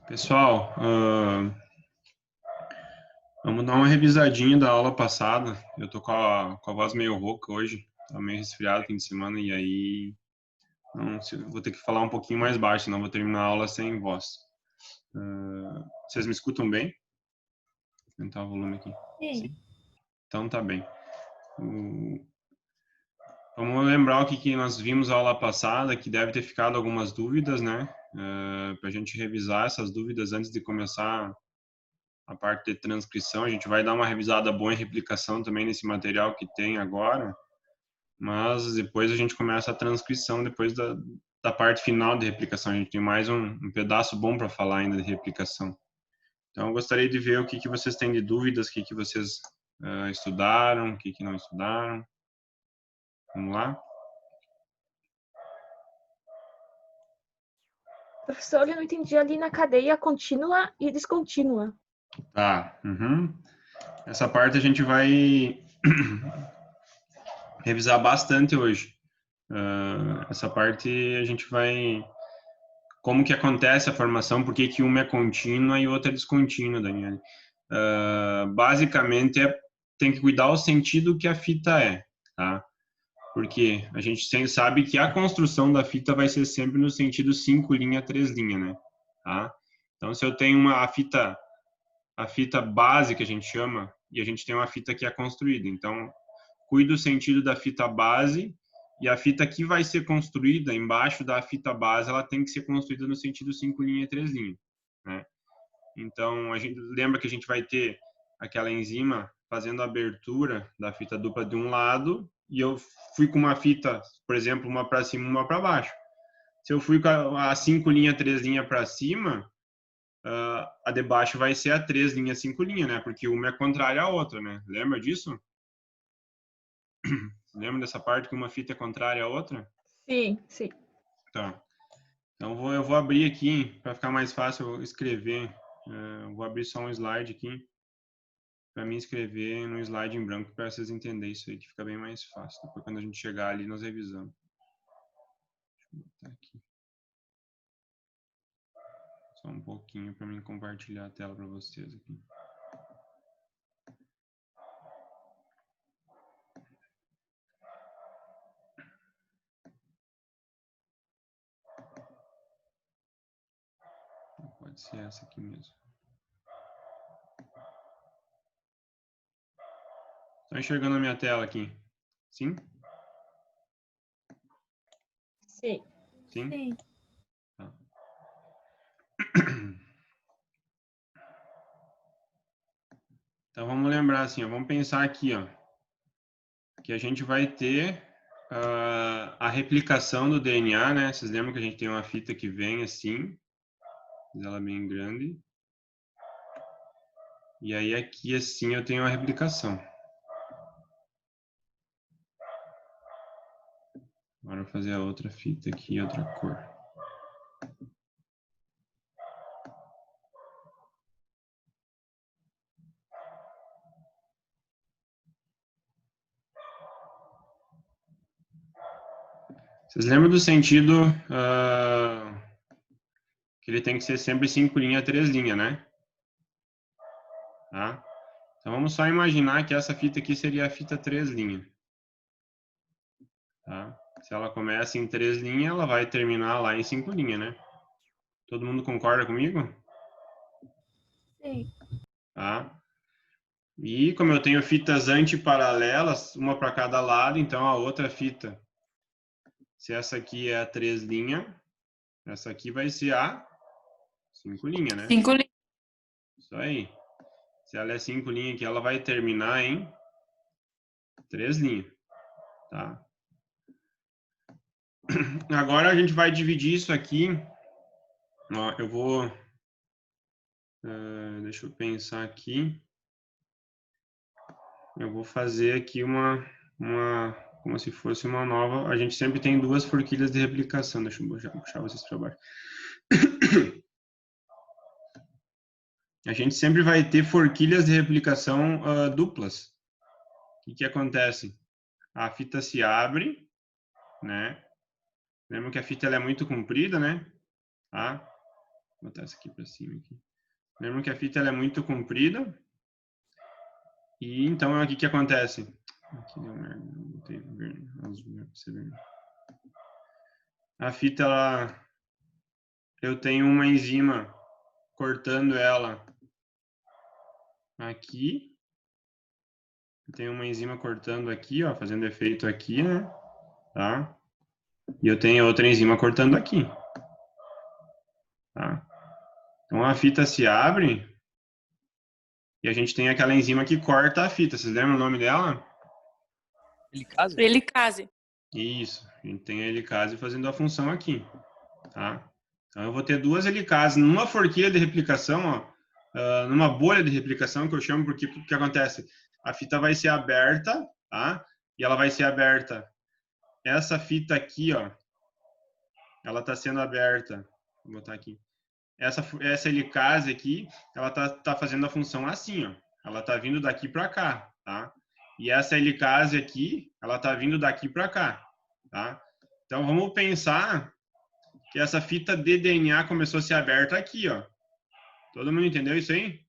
Pessoal, vamos dar uma revisadinha da aula passada. Eu tô com a voz meio rouca hoje, tá meio resfriado fim de semana, e aí vou ter que falar um pouquinho mais baixo, senão vou terminar a aula sem voz. Vocês me escutam bem? Vou aumentar o volume aqui. Sim. Então tá bem. Vamos lembrar o que nós vimos na aula passada, que deve ter ficado algumas dúvidas, né? Para a gente revisar essas dúvidas antes de começar a parte de transcrição. A gente vai dar uma revisada boa em replicação também nesse material que tem agora, mas depois a gente começa a transcrição depois da parte final de replicação. A gente tem mais um pedaço bom para falar ainda de replicação. Então, eu gostaria de ver o que vocês têm de dúvidas, o que vocês estudaram, o que não estudaram. Vamos lá? Professor, eu não entendi ali na cadeia contínua e descontínua. Tá. Essa parte a gente vai revisar bastante hoje. Essa parte a gente vai... Como que acontece a formação, por que uma é contínua e outra é descontínua, Daniela? Basicamente, tem que cuidar o sentido que a fita é, tá? Porque a gente sempre sabe que a construção da fita vai ser sempre no sentido 5 linha, 3 linha, né? Tá? Então, se eu tenho a fita base, que a gente chama, e a gente tem uma fita que é construída. Então, cuida do sentido da fita base, e a fita que vai ser construída embaixo da fita base, ela tem que ser construída no sentido 5 linha e 3 linha, né? Então, a gente lembra que a gente vai ter aquela enzima fazendo a abertura da fita dupla de um lado, e eu fui com uma fita, por exemplo, uma para cima, uma para baixo. Se eu fui com a 5 linha, 3 linha para cima, a de baixo vai ser a 3 linha, 5 linha, né? Porque uma é contrária à outra, né? Lembra disso? Lembra dessa parte que uma fita é contrária à outra? Sim, sim. Tá. Então eu vou abrir aqui para ficar mais fácil eu escrever. Vou abrir só um slide aqui para mim escrever no slide em branco para vocês entenderem isso aí, que fica bem mais fácil. Depois quando a gente chegar ali nós revisamos. Deixa eu botar aqui. Só um pouquinho para mim compartilhar a tela para vocês aqui. Pode ser essa aqui mesmo. Estão enxergando a minha tela aqui? Sim? Sim. Sim? Sim. Tá. Então vamos lembrar assim, ó, vamos pensar aqui, ó, que a gente vai ter a replicação do DNA, né? Vocês lembram que a gente tem uma fita que vem assim, ela é bem grande. E aí aqui assim eu tenho a replicação. Agora eu vou fazer a outra fita aqui, outra cor. Vocês lembram do sentido que ele tem que ser sempre 5 linha, 3 linha, né? Tá? Então vamos só imaginar que essa fita aqui seria a fita 3 linha. Tá? Se ela começa em 3 linhas, ela vai terminar lá em 5 linhas, né? Todo mundo concorda comigo? Sim. Tá? E como eu tenho fitas antiparalelas, uma para cada lado, então a outra fita, se essa aqui é a 3 linha, essa aqui vai ser a 5 linha, né? 5 linhas. Isso aí. Se ela é 5 linha aqui, ela vai terminar em 3 linhas, tá? Agora a gente vai dividir isso aqui. Ó, eu vou... deixa eu pensar aqui. Eu vou fazer aqui como se fosse uma nova... A gente sempre tem duas forquilhas de replicação. Deixa eu puxar vocês para baixo. A gente sempre vai ter forquilhas de replicação duplas. O que acontece? A fita se abre, né? Lembra que a fita ela é muito comprida, né? Tá? Vou botar essa aqui para cima. Aqui. Lembram que a fita ela é muito comprida. E então, aqui que acontece? Aqui deu merda. Botei azul, a fita, eu tenho uma enzima cortando ela aqui. Eu tenho uma enzima cortando aqui, ó, fazendo efeito aqui, né? Tá? E eu tenho outra enzima cortando aqui. Tá? Então a fita se abre e a gente tem aquela enzima que corta a fita. Vocês lembram o nome dela? Helicase? Helicase. Isso. A gente tem a helicase fazendo a função aqui. Tá? Então eu vou ter duas helicases numa forquilha de replicação, ó, numa bolha de replicação, que eu chamo, porque o que acontece? A fita vai ser aberta, tá? E ela vai ser aberta. Essa fita aqui, ó, ela está sendo aberta. Vou botar aqui. Essa helicase aqui, ela tá fazendo a função assim, ó. Ela tá vindo daqui para cá, tá? E essa helicase aqui, ela tá vindo daqui para cá, tá? Então vamos pensar que essa fita de DNA começou a ser aberta aqui, ó. Todo mundo entendeu isso aí?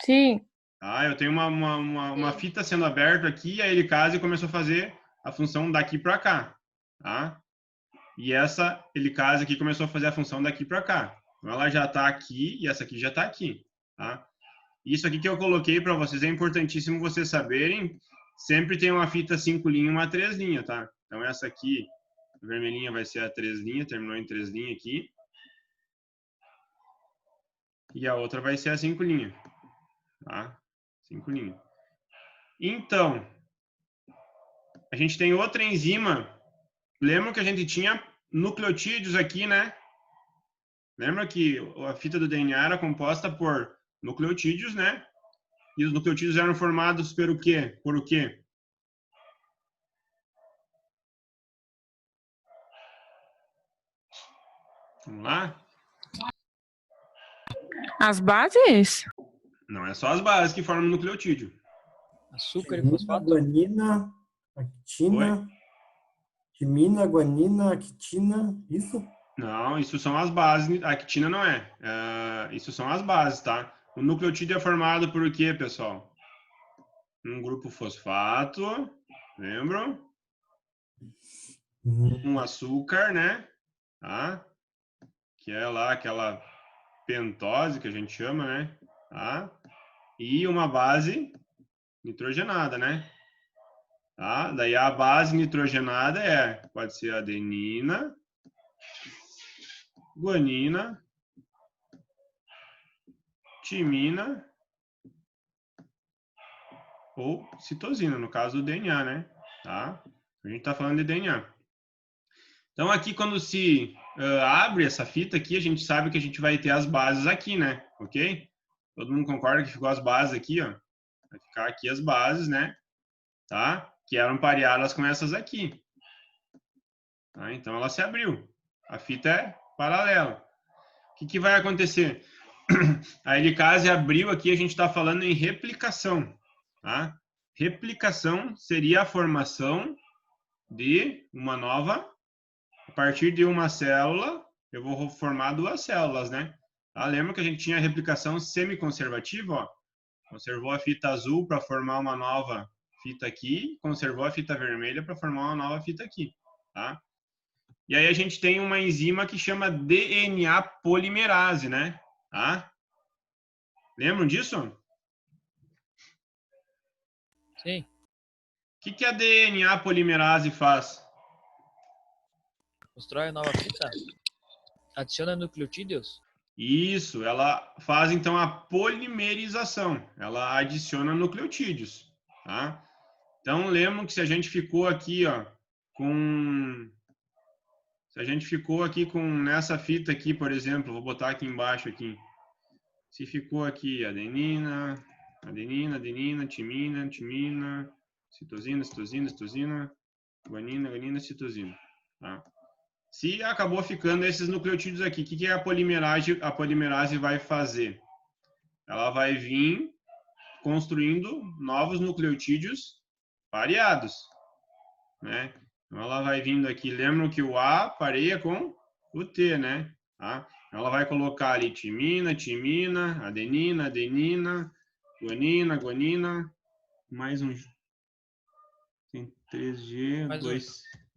Sim. Ah, eu tenho uma fita sendo aberta aqui e a helicase começou a fazer a função daqui para cá, tá? E essa helicase aqui começou a fazer a função daqui para cá. Então ela já está aqui e essa aqui já está aqui, tá? Isso aqui que eu coloquei para vocês é importantíssimo vocês saberem. Sempre tem uma fita 5 linhas e uma 3 linhas, tá? Então essa aqui, a vermelhinha vai ser a 3 linhas, terminou em 3 linhas aqui. E a outra vai ser a 5 linhas, tá? 5 linhas. Então, a gente tem outra enzima. Lembra que a gente tinha nucleotídeos aqui, né? Lembra que a fita do DNA era composta por nucleotídeos, né? E os nucleotídeos eram formados por o quê? Por o quê? Vamos lá? As bases? Não é só as bases que formam nucleotídeo. Açúcar e fosfato? Guanina, actina, timina, guanina, actina, isso? Não, isso são as bases. A actina não é. Isso são as bases, tá? O nucleotídeo é formado por o quê, pessoal? Um grupo fosfato, lembram? Um açúcar, né? Tá? Que é lá aquela pentose que a gente chama, né? Tá? E uma base nitrogenada, né? Tá? Daí a base nitrogenada pode ser adenina, guanina, timina ou citosina, no caso do DNA, né? Tá? A gente tá falando de DNA. Então aqui quando se abre essa fita aqui, a gente sabe que a gente vai ter as bases aqui, né? Ok? Todo mundo concorda que ficou as bases aqui, ó? Vai ficar aqui as bases, né? Tá? Que eram pareadas com essas aqui. Tá? Então ela se abriu. A fita é paralela. O que vai acontecer? A helicase abriu aqui, a gente está falando em replicação. Tá? Replicação seria a formação de uma nova. A partir de uma célula, eu vou formar duas células, né? Tá? Lembra que a gente tinha a replicação semiconservativa? Ó? Conservou a fita azul para formar uma nova fita aqui, conservou a fita vermelha para formar uma nova fita aqui. Tá? E aí a gente tem uma enzima que chama DNA polimerase, né? Tá? Lembram disso? Sim. O que a DNA polimerase faz? Constrói a nova fita? Adiciona nucleotídeos? Isso, ela faz então a polimerização. Ela adiciona nucleotídeos, tá? Então lembram que se a gente ficou aqui, ó, nessa fita aqui, por exemplo, vou botar aqui embaixo aqui. Se ficou aqui adenina, timina, citosina, guanina, citosina, tá? Se acabou ficando esses nucleotídeos aqui, o que a polimerase vai fazer? Ela vai vir construindo novos nucleotídeos pareados, né? Então ela vai vindo aqui, lembram que o A pareia com o T, né? Tá? Ela vai colocar ali timina, timina, adenina, adenina, guanina, guanina, mais um. Tem 3G, Mais um.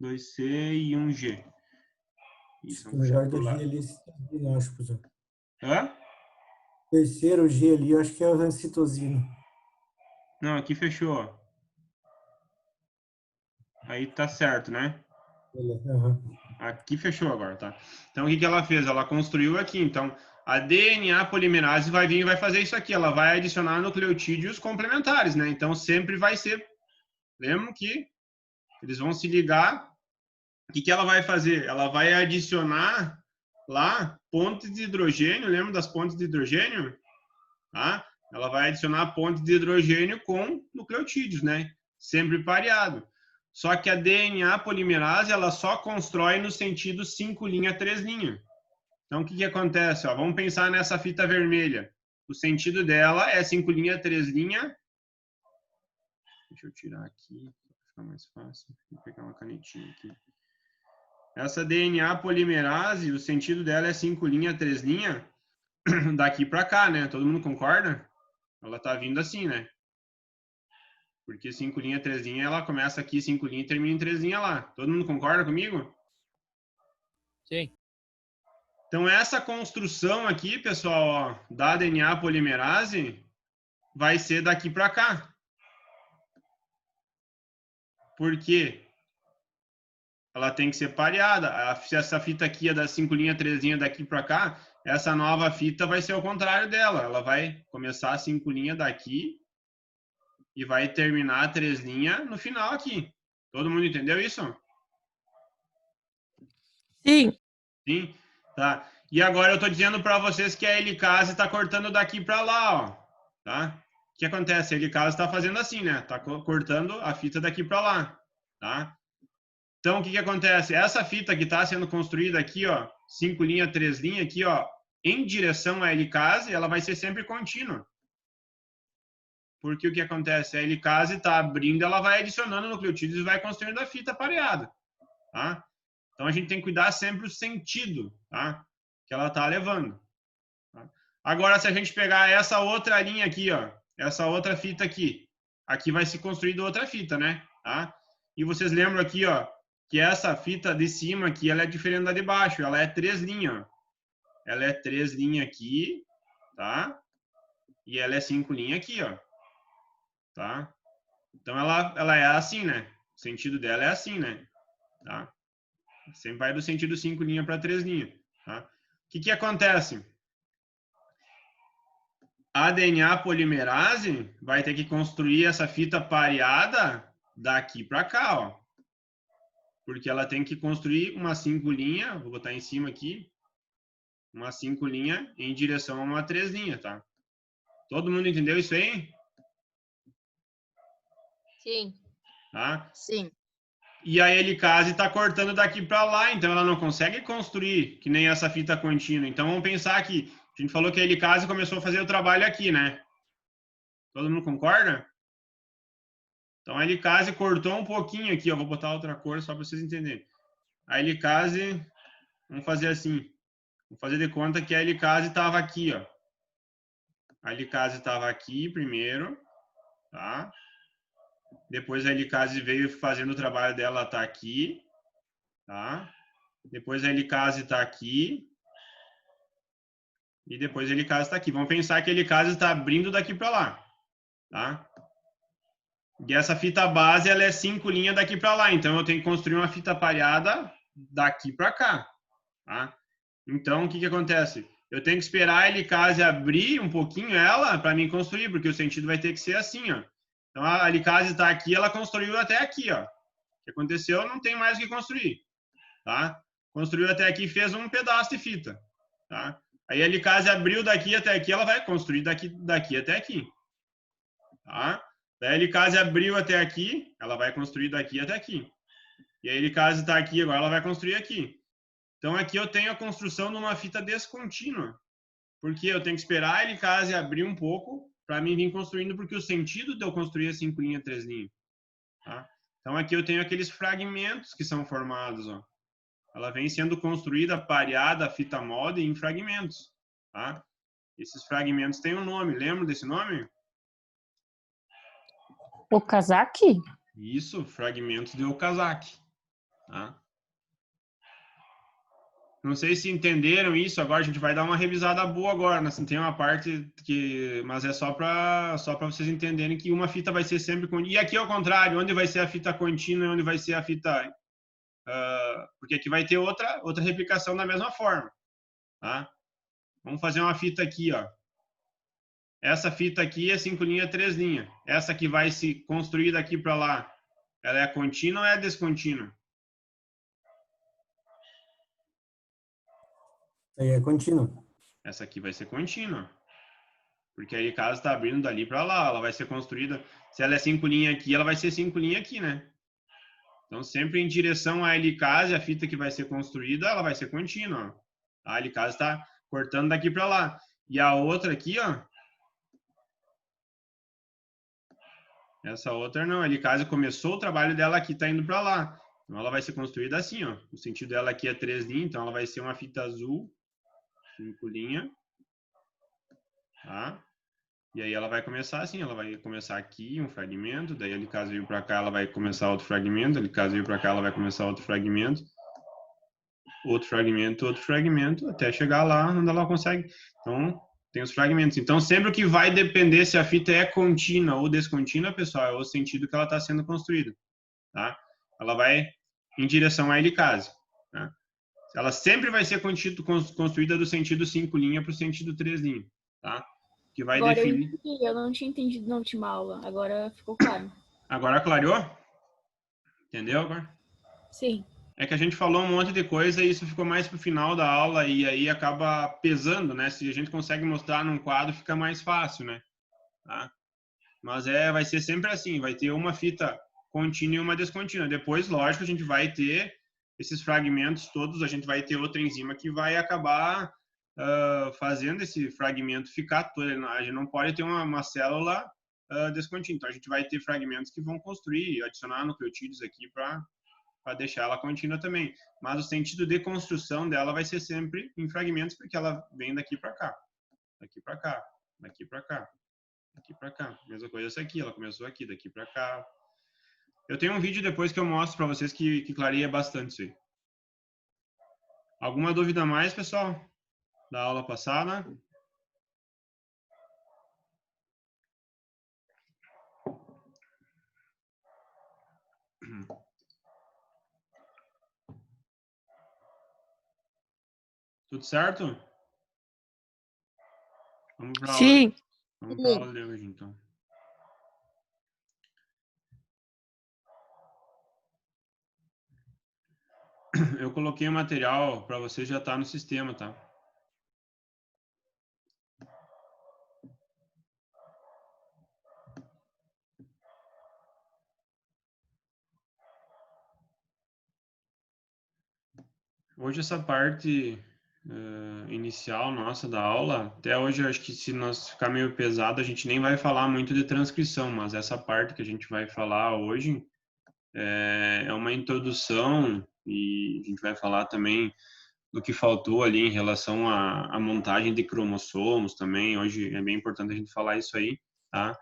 2C e 1G. Isso, Acho que o vamos puxar melhor pro da G lado. ali é citosina, acho, professor. Hã? Terceiro G ali, eu acho que é a citosina. Não, aqui fechou, ó. Aí tá certo, né? Aham. Aqui fechou agora, tá? Então, o que que ela fez? Ela construiu aqui. Então, a DNA polimerase vai vir e vai fazer isso aqui. Ela vai adicionar nucleotídeos complementares, né? Então, sempre vai ser... Lembram que eles vão se ligar. O que que ela vai fazer? Ela vai adicionar lá pontes de hidrogênio. Lembra das pontes de hidrogênio? Tá? Ela vai adicionar pontes de hidrogênio com nucleotídeos, né? Sempre pareado. Só que a DNA polimerase, ela só constrói no sentido 5' 3'. Então, o que que acontece? Ó, vamos pensar nessa fita vermelha. O sentido dela é 5' 3'. Deixa eu tirar aqui, para ficar mais fácil. Vou pegar uma canetinha aqui. Essa DNA polimerase, o sentido dela é 5' 3', daqui para cá, né? Todo mundo concorda? Ela tá vindo assim, né? Porque 5', 3', ela começa aqui 5' e termina em 3' lá. Todo mundo concorda comigo? Sim. Então, essa construção aqui, pessoal, ó, da DNA polimerase, vai ser daqui para cá. Por quê? Ela tem que ser pareada. Se essa fita aqui é da 5', 3' daqui para cá, essa nova fita vai ser o contrário dela. Ela vai começar a 5' daqui e vai terminar a 3' no final aqui. Todo mundo entendeu isso? Sim. Sim? Tá. E agora eu estou dizendo para vocês que a helicase está cortando daqui para lá, ó. Tá? O que acontece? A helicase está fazendo assim, né? Está cortando a fita daqui para lá. Tá? Então, o que acontece? Essa fita que está sendo construída aqui, ó, 5', 3' aqui, ó, em direção à helicase, ela vai ser sempre contínua. Porque o que acontece? A helicase está abrindo, ela vai adicionando nucleotídeos e vai construindo a fita pareada. Tá? Então, a gente tem que cuidar sempre do sentido, tá? Que ela está levando. Tá? Agora, se a gente pegar essa outra linha aqui, ó, essa outra fita aqui vai se construir outra fita, né? Tá? E vocês lembram aqui, ó, que essa fita de cima aqui, ela é diferente da de baixo, ela é 3 linhas. Ela é 3 linhas aqui, tá? E ela é 5 linhas aqui, ó. Tá? Então, ela é assim, né? O sentido dela é assim, né? Tá? Sempre vai do sentido 5 linhas para 3 linhas. Tá? O que acontece? A DNA polimerase vai ter que construir essa fita pareada daqui para cá, ó. Porque ela tem que construir uma 5 linha, vou botar em cima aqui, uma 5 linha em direção a uma 3 linha, tá? Todo mundo entendeu isso aí? Sim. Tá? Sim. E a helicase está cortando daqui para lá, então ela não consegue construir que nem essa fita contínua. Então vamos pensar aqui. A gente falou que a helicase começou a fazer o trabalho aqui, né? Todo mundo concorda? Então a helicase cortou um pouquinho aqui, ó. Vou botar outra cor só para vocês entenderem. A helicase, vamos fazer assim. Vou fazer de conta que a helicase estava aqui, ó. A helicase estava aqui primeiro, tá? Depois a helicase veio fazendo o trabalho dela, tá aqui, tá? Depois a helicase está aqui. E depois a helicase está aqui. Vamos pensar que a helicase está abrindo daqui para lá, tá? E essa fita base, ela é 5 linhas daqui para lá. Então, eu tenho que construir uma fita pareada daqui para cá, tá? Então, o que acontece? Eu tenho que esperar a helicase abrir um pouquinho ela para mim construir, porque o sentido vai ter que ser assim, ó. Então, a helicase está aqui, ela construiu até aqui, ó. O que aconteceu? Não tem mais o que construir, tá? Construiu até aqui, fez um pedaço de fita, tá? Aí a helicase abriu daqui até aqui, ela vai construir daqui até aqui, tá? Daí a helicase abriu até aqui, ela vai construir daqui até aqui. E a helicase está aqui, agora ela vai construir aqui. Então, aqui eu tenho a construção de uma fita descontínua. Porque eu tenho que esperar a helicase abrir um pouco para mim vir construindo, porque o sentido de eu construir é 5 linhas, 3 linhas. Tá? Então, aqui eu tenho aqueles fragmentos que são formados, ó. ela vem sendo construída, pareada a fita molde em fragmentos, tá? Esses fragmentos têm um nome, lembra desse nome? Okazaki? Isso, fragmentos de Okazaki, tá? Não sei se entenderam isso, agora a gente vai dar uma revisada boa agora, né? Tem uma parte que... Mas é só para vocês entenderem que uma fita vai ser sempre... E aqui ao contrário, onde vai ser a fita contínua e onde vai ser a fita... porque aqui vai ter outra replicação da mesma forma, tá? Vamos fazer uma fita aqui, ó. Essa fita aqui é 5 linhas, 3 linhas. Essa que vai se construir daqui para lá, ela é contínua ou é descontínua? Aí é contínuo. Essa aqui vai ser contínua. Porque aí, caso está abrindo dali para lá, ela vai ser construída... Se ela é 5 linhas aqui, ela vai ser 5 linhas aqui, né? Então, sempre em direção à helicase, a fita que vai ser construída, ela vai ser contínua. A helicase está cortando daqui para lá. E a outra aqui, ó... Essa outra não, a helicase começou o trabalho dela aqui, está indo para lá. Então, ela vai ser construída assim, ó. O sentido dela aqui é 3 linhas, então ela vai ser uma fita azul, 5 linhas. Tá? E aí ela vai começar assim, ela vai começar aqui um fragmento, daí a helicase veio para cá, ela vai começar outro fragmento, a helicase veio para cá, ela vai começar outro fragmento, até chegar lá onde ela consegue. Então, tem os fragmentos. Então, sempre o que vai depender se a fita é contínua ou descontínua, pessoal, é o sentido que ela está sendo construída, tá? Ela vai em direção à helicase, tá? Ela sempre vai ser construída do sentido 5 linhas para o sentido 3 linhas, tá? Que vai Agora definir... eu não tinha entendido na última aula, agora ficou claro. Agora clareou? Entendeu agora? Sim. É que a gente falou um monte de coisa e isso ficou mais pro final da aula e aí acaba pesando, né? Se a gente consegue mostrar num quadro, fica mais fácil, né? Tá? Mas vai ser sempre assim, vai ter uma fita contínua e uma descontínua. Depois, lógico, a gente vai ter esses fragmentos todos, a gente vai ter outra enzima que vai acabar fazendo esse fragmento ficar todo. A gente não pode ter uma célula descontínua. Então, a gente vai ter fragmentos que vão construir, adicionar nucleotídeos aqui para deixar ela contínua também. Mas o sentido de construção dela vai ser sempre em fragmentos, porque ela vem daqui para cá, daqui para cá, daqui para cá, daqui para cá. Mesma coisa essa aqui, ela começou aqui, daqui para cá. Eu tenho um vídeo depois que eu mostro para vocês que clareia bastante isso aí. Alguma dúvida a mais, pessoal? Da aula passada? Tudo certo? Vamos para aula. Sim. Vamos para aula de hoje, então. Eu coloquei o material para você já estar no sistema, tá? Hoje essa parte inicial nossa da aula, até hoje eu acho que se nós ficar meio pesado, a gente nem vai falar muito de transcrição, mas essa parte que a gente vai falar hoje é uma introdução e a gente vai falar também do que faltou ali em relação à montagem de cromossomos também. Hoje é bem importante a gente falar isso aí, tá?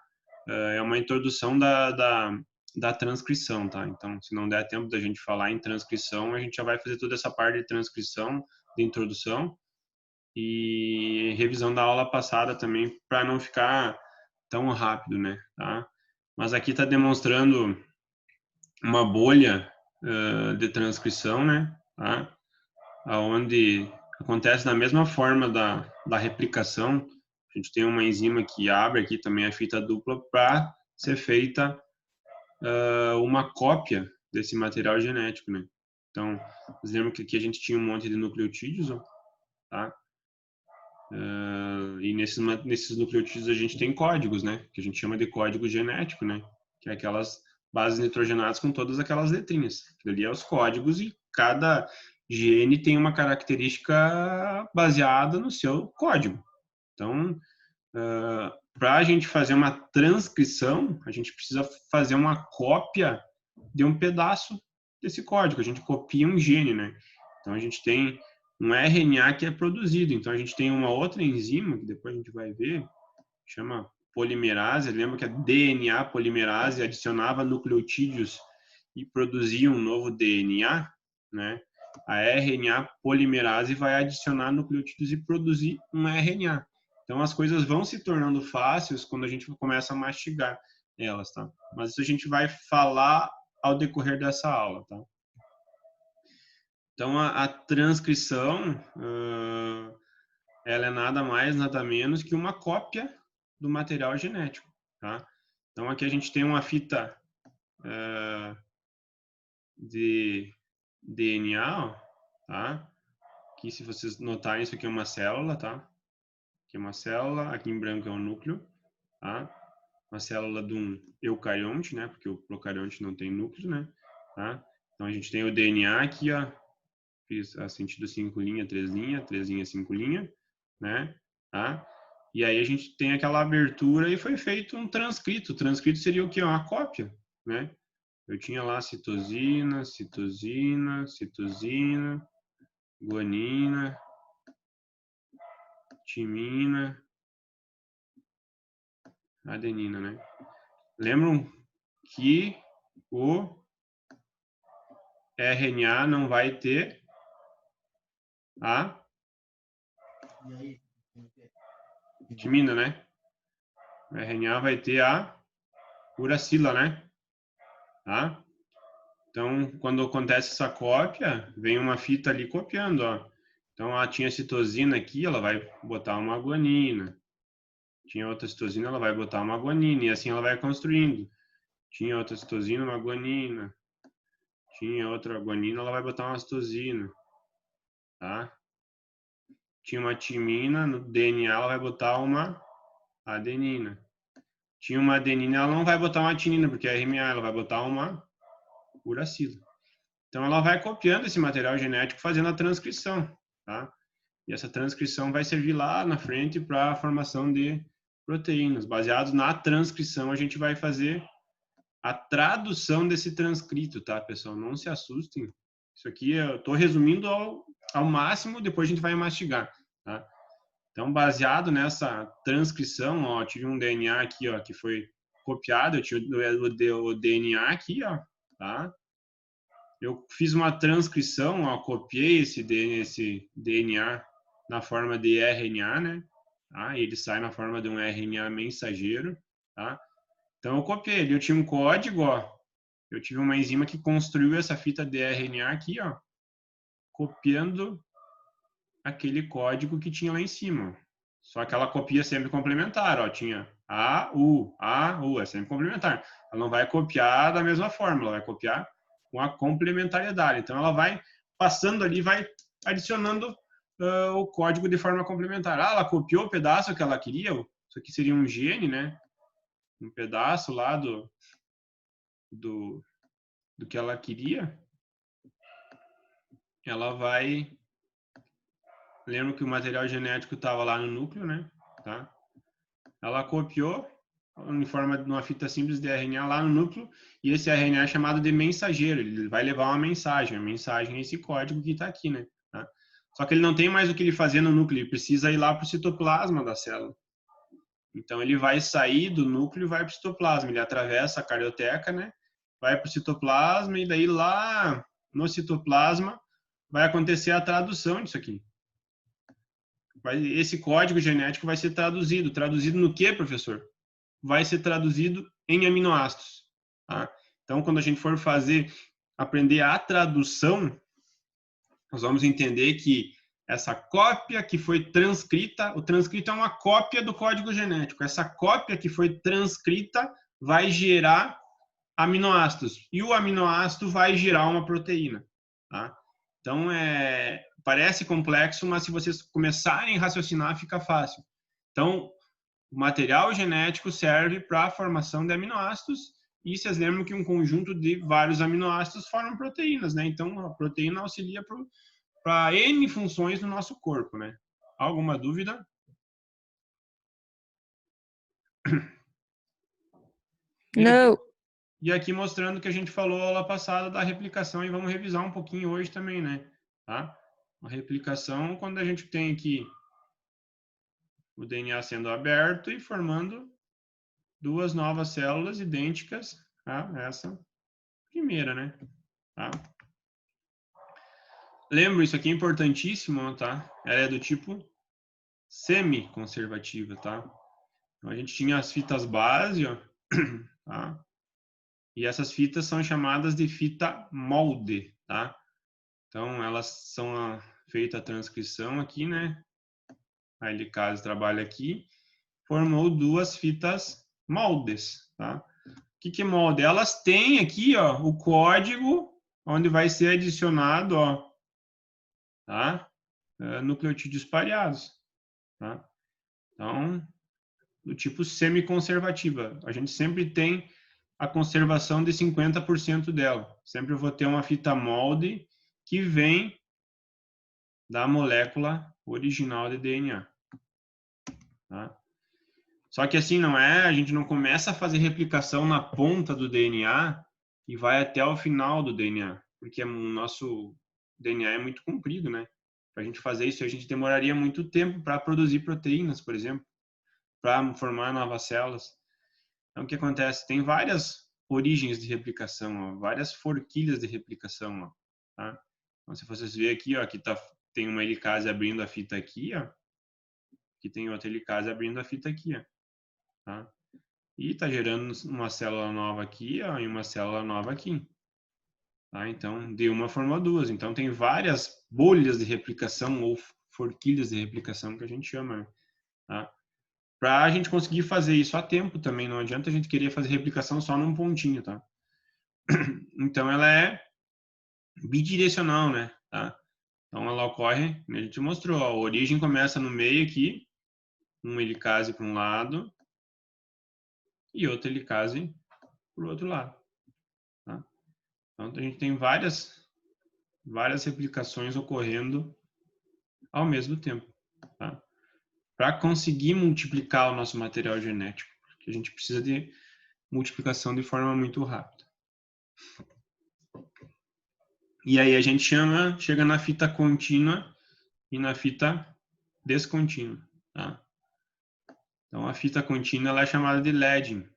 É uma introdução da transcrição, tá? Então, se não der tempo da gente falar em transcrição, a gente já vai fazer toda essa parte de transcrição, de introdução e revisão da aula passada também, para não ficar tão rápido, né? Tá? Mas aqui está demonstrando uma bolha de transcrição, né? Tá? Onde acontece da mesma forma da replicação. A gente tem uma enzima que abre aqui também a fita dupla para ser feita uma cópia desse material genético, né? Então, vocês lembram que aqui a gente tinha um monte de nucleotídeos, ó, tá? E nesses nucleotídeos a gente tem códigos, né? Que a gente chama de código genético, né? Que é aquelas bases nitrogenadas com todas aquelas letrinhas. Aquilo ali é os códigos e cada gene tem uma característica baseada no seu código. Então, para a gente fazer uma transcrição, a gente precisa fazer uma cópia de um pedaço desse código. A gente copia um gene, né? Então, a gente tem um RNA que é produzido. Então, a gente tem uma outra enzima, que depois a gente vai ver, chama polimerase. Lembra que a DNA polimerase adicionava nucleotídeos e produzia um novo DNA, né? A RNA polimerase vai adicionar nucleotídeos e produzir um RNA. Então, as coisas vão se tornando fáceis quando a gente começa a mastigar elas, tá? Mas isso a gente vai falar ao decorrer dessa aula, tá? Então, a transcrição, ela é nada mais, nada menos que uma cópia do material genético, tá? Então, aqui a gente tem uma fita de DNA, ó, tá? Que, se vocês notarem, isso aqui é uma célula, tá? Aqui é uma célula, aqui em branco é um núcleo, tá? Uma célula de um eucarionte, né? Porque o procarionte não tem núcleo, né? Tá? Então, a gente tem o DNA aqui, ó. Fiz a sentido 5 linha, 3 linha, 3 linha, 5 linha, né? Tá? E aí a gente tem aquela abertura e foi feito um transcrito. O transcrito seria o quê? Uma cópia, né? Eu tinha lá citosina, citosina, citosina, guanina, timina, adenina, né? Lembram que o RNA não vai ter a timina, né? O RNA vai ter a uracila, né? Tá? Então, quando acontece essa cópia, vem uma fita ali copiando, ó. Então, tinha citosina aqui, ela vai botar uma guanina. Tinha outra citosina, ela vai botar uma guanina. E assim ela vai construindo. Tinha outra citosina, uma guanina. Tinha outra guanina, ela vai botar uma citosina. Tá? Tinha uma timina, no DNA ela vai botar uma adenina. Tinha uma adenina, ela não vai botar uma tinina, porque é RNA, ela vai botar uma uracila. Então, ela vai copiando esse material genético, fazendo a transcrição, tá? E essa transcrição vai servir lá na frente para a formação de proteínas. Baseado na transcrição, a gente vai fazer a tradução desse transcrito, tá, pessoal? Não se assustem. Isso aqui eu estou resumindo ao máximo, depois a gente vai mastigar, tá? Então, baseado nessa transcrição, ó, eu tive um DNA aqui, ó, que foi copiado, eu tinha o DNA aqui, ó, tá? Eu fiz uma transcrição, ó, copiei esse DNA na forma de RNA, né? Tá? Ele sai na forma de um RNA mensageiro, tá? Então, eu copiei ele. Eu tinha um código, ó. Eu tive uma enzima que construiu essa fita de RNA aqui, ó, copiando aquele código que tinha lá em cima. Só que ela copia sempre complementar, ó. Tinha A, U, é sempre complementar. Ela não vai copiar da mesma forma, ela vai copiar com a complementariedade. Então, ela vai passando ali, vai adicionando o código de forma complementar. Ela copiou o pedaço que ela queria, isso aqui seria um gene, né? Um pedaço lá do que ela queria. Ela vai... Lembra que o material genético estava lá no núcleo, né? Tá? Ela copiou em forma de uma fita simples de RNA lá no núcleo, e esse RNA é chamado de mensageiro, ele vai levar uma mensagem, a mensagem é esse código que está aqui, né? Tá? Só que ele não tem mais o que ele fazer no núcleo, ele precisa ir lá para o citoplasma da célula. Então, ele vai sair do núcleo e vai para o citoplasma, ele atravessa a carioteca, né? Vai para o citoplasma, e daí lá no citoplasma vai acontecer a tradução disso aqui. Esse código genético vai ser traduzido. Traduzido no quê, professor? Vai ser traduzido em aminoácidos. Tá? Então, quando a gente for aprender a tradução, nós vamos entender que essa cópia que foi transcrita, o transcrito é uma cópia do código genético. Essa cópia que foi transcrita vai gerar aminoácidos. E o aminoácido vai gerar uma proteína. Tá? Então, parece complexo, mas se vocês começarem a raciocinar, fica fácil. Então, o material genético serve para a formação de aminoácidos, e vocês lembram que um conjunto de vários aminoácidos formam proteínas, né? Então, a proteína auxilia para N funções no nosso corpo, né? Alguma dúvida? Não. E aqui mostrando que a gente falou aula passada da replicação, e vamos revisar um pouquinho hoje também, né? tá? Uma replicação quando a gente tem aqui o DNA sendo aberto e formando duas novas células idênticas a essa primeira, né? Tá? Lembra, isso aqui é importantíssimo, tá? Ela é do tipo semi-conservativa, tá? Então, a gente tinha as fitas base, ó, tá? E essas fitas são chamadas de fita molde, tá? Então, elas são feita a transcrição aqui, né? A helicase trabalha aqui, formou duas fitas moldes, tá? O que é molde? Elas têm aqui, ó, o código onde vai ser adicionado, ó, tá? Nucleotídeos pareados, tá? Então, do tipo semi-conservativa. A gente sempre tem a conservação de 50% dela. Sempre eu vou ter uma fita molde que vem da molécula original de DNA. Tá? Só que assim, não é, a gente não começa a fazer replicação na ponta do DNA e vai até o final do DNA, porque o nosso DNA é muito comprido, né? Para a gente fazer isso, a gente demoraria muito tempo para produzir proteínas, por exemplo, para formar novas células. Então, o que acontece? Tem várias origens de replicação, ó, várias forquilhas de replicação. Ó, tá? Então, se vocês verem aqui, ó, aqui tem uma helicase abrindo a fita aqui, ó, aqui tem outra helicase abrindo a fita aqui. Ó, tá? E está gerando uma célula nova aqui, ó, e uma célula nova aqui. Tá? Então, de uma formou duas. Então, tem várias bolhas de replicação ou forquilhas de replicação que a gente chama. Tá? Para a gente conseguir fazer isso a tempo também, não adianta a gente querer fazer replicação só num pontinho, tá? Então, ela é bidirecional, né? Tá? Então, ela ocorre, como a gente mostrou, ó, a origem começa no meio aqui, uma helicase para um lado e outra helicase para o outro lado. Tá? Então, a gente tem várias replicações ocorrendo ao mesmo tempo, tá? Para conseguir multiplicar o nosso material genético, porque a gente precisa de multiplicação de forma muito rápida. E aí a gente chega na fita contínua e na fita descontínua, tá? Então a fita contínua ela é chamada de lagging,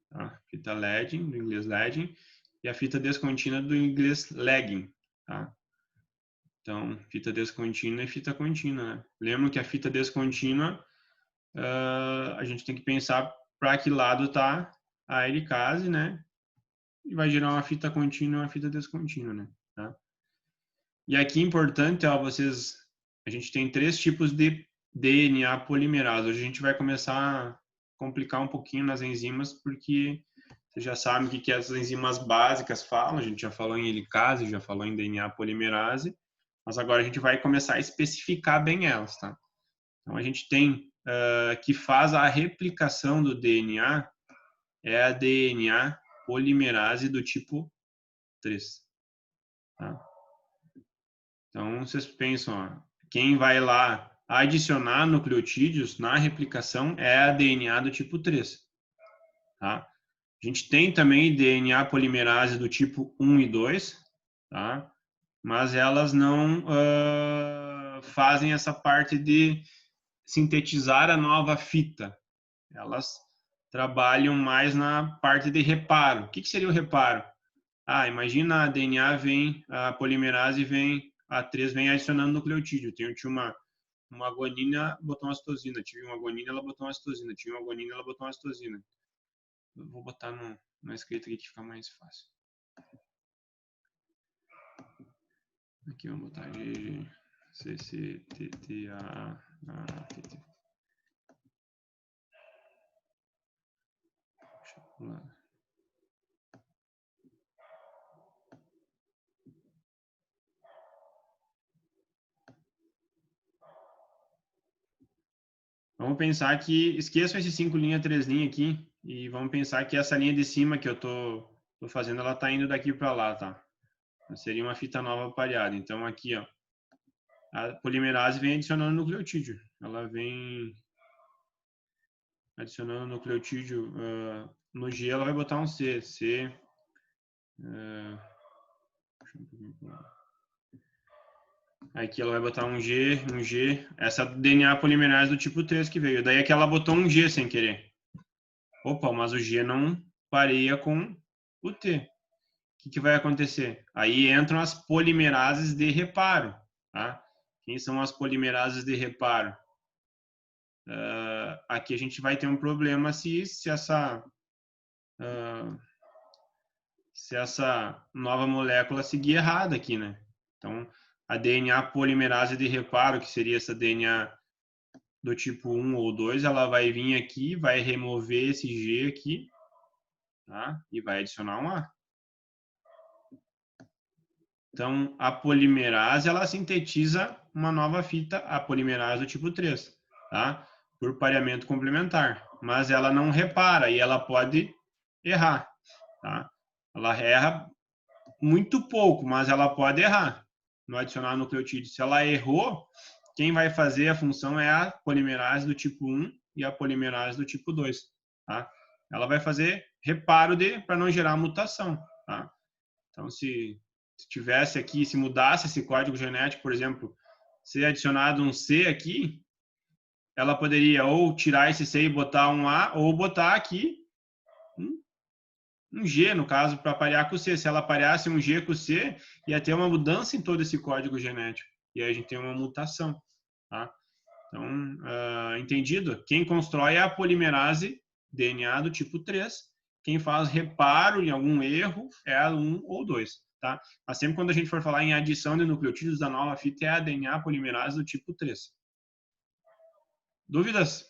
tá? Fita lagging, do inglês lagging, e a fita descontínua do inglês lagging, tá? Então, fita descontínua e fita contínua, né? Lembra que a fita descontínua, a gente tem que pensar para que lado tá a helicase, né? E vai gerar uma fita contínua e uma fita descontínua, né? Tá? E aqui importante, ó, a gente tem 3 tipos de DNA polimerase. Hoje a gente vai começar a complicar um pouquinho nas enzimas, porque você já sabe o que as enzimas básicas falam. A gente já falou em helicase, já falou em DNA polimerase, mas agora a gente vai começar a especificar bem elas, tá? Então a gente tem que faz a replicação do DNA é a DNA polimerase do tipo 3, tá? Então, vocês pensam, ó, quem vai lá adicionar nucleotídeos na replicação é a DNA do tipo 3. Tá? A gente tem também DNA polimerase do tipo 1 e 2, tá? Mas elas não fazem essa parte de sintetizar a nova fita. Elas trabalham mais na parte de reparo. O que seria o reparo? Imagina a DNA a polimerase a 3 vem adicionando nucleotídeo. Tinha uma guanina, botou uma citosina. Tive uma guanina, ela botou uma citosina. Tinha uma guanina, ela botou uma citosina. Eu vou botar na escrita aqui que fica mais fácil. Aqui vamos botar G, C, C, T, T, A, T, T. Deixa eu pular. Vamos pensar que, esqueçam esses 5 linhas, 3 linhas aqui, e vamos pensar que essa linha de cima que eu tô fazendo, ela tá indo daqui para lá, tá? Seria uma fita nova pareada. Então aqui, ó, a polimerase vem adicionando nucleotídeo. Ela vem adicionando nucleotídeo no G, ela vai botar um C. C. Aqui ela vai botar um G. Essa DNA polimerase do tipo 3 que veio. Daí aqui ela botou um G sem querer. Opa, mas o G não pareia com o T. O que vai acontecer? Aí entram as polimerases de reparo. Tá? Quem são as polimerases de reparo? Aqui a gente vai ter um problema se essa nova molécula seguir errada aqui, né? Então, a DNA polimerase de reparo, que seria essa DNA do tipo 1 ou 2, ela vai vir aqui, vai remover esse G aqui, tá? E vai adicionar um A. Então, a polimerase, ela sintetiza uma nova fita, a polimerase do tipo 3, tá? Por pareamento complementar. Mas ela não repara e ela pode errar, tá? Ela erra muito pouco, mas ela pode errar no adicionar nucleotídeo. Se ela errou, quem vai fazer a função é a polimerase do tipo 1 e a polimerase do tipo 2, tá? Ela vai fazer reparo para não gerar mutação, tá? Então, se tivesse aqui, se mudasse esse código genético, por exemplo, ser adicionado um C aqui, ela poderia ou tirar esse C e botar um A, ou botar aqui um G, no caso, para parear com o C. Se ela pareasse um G com o C, ia ter uma mudança em todo esse código genético. E aí a gente tem uma mutação. Tá? Então, entendido? Quem constrói é a polimerase DNA do tipo 3. Quem faz reparo em algum erro é a 1 ou 2. Tá? Mas sempre quando a gente for falar em adição de nucleotídeos da nova fita, é a DNA polimerase do tipo 3. Dúvidas?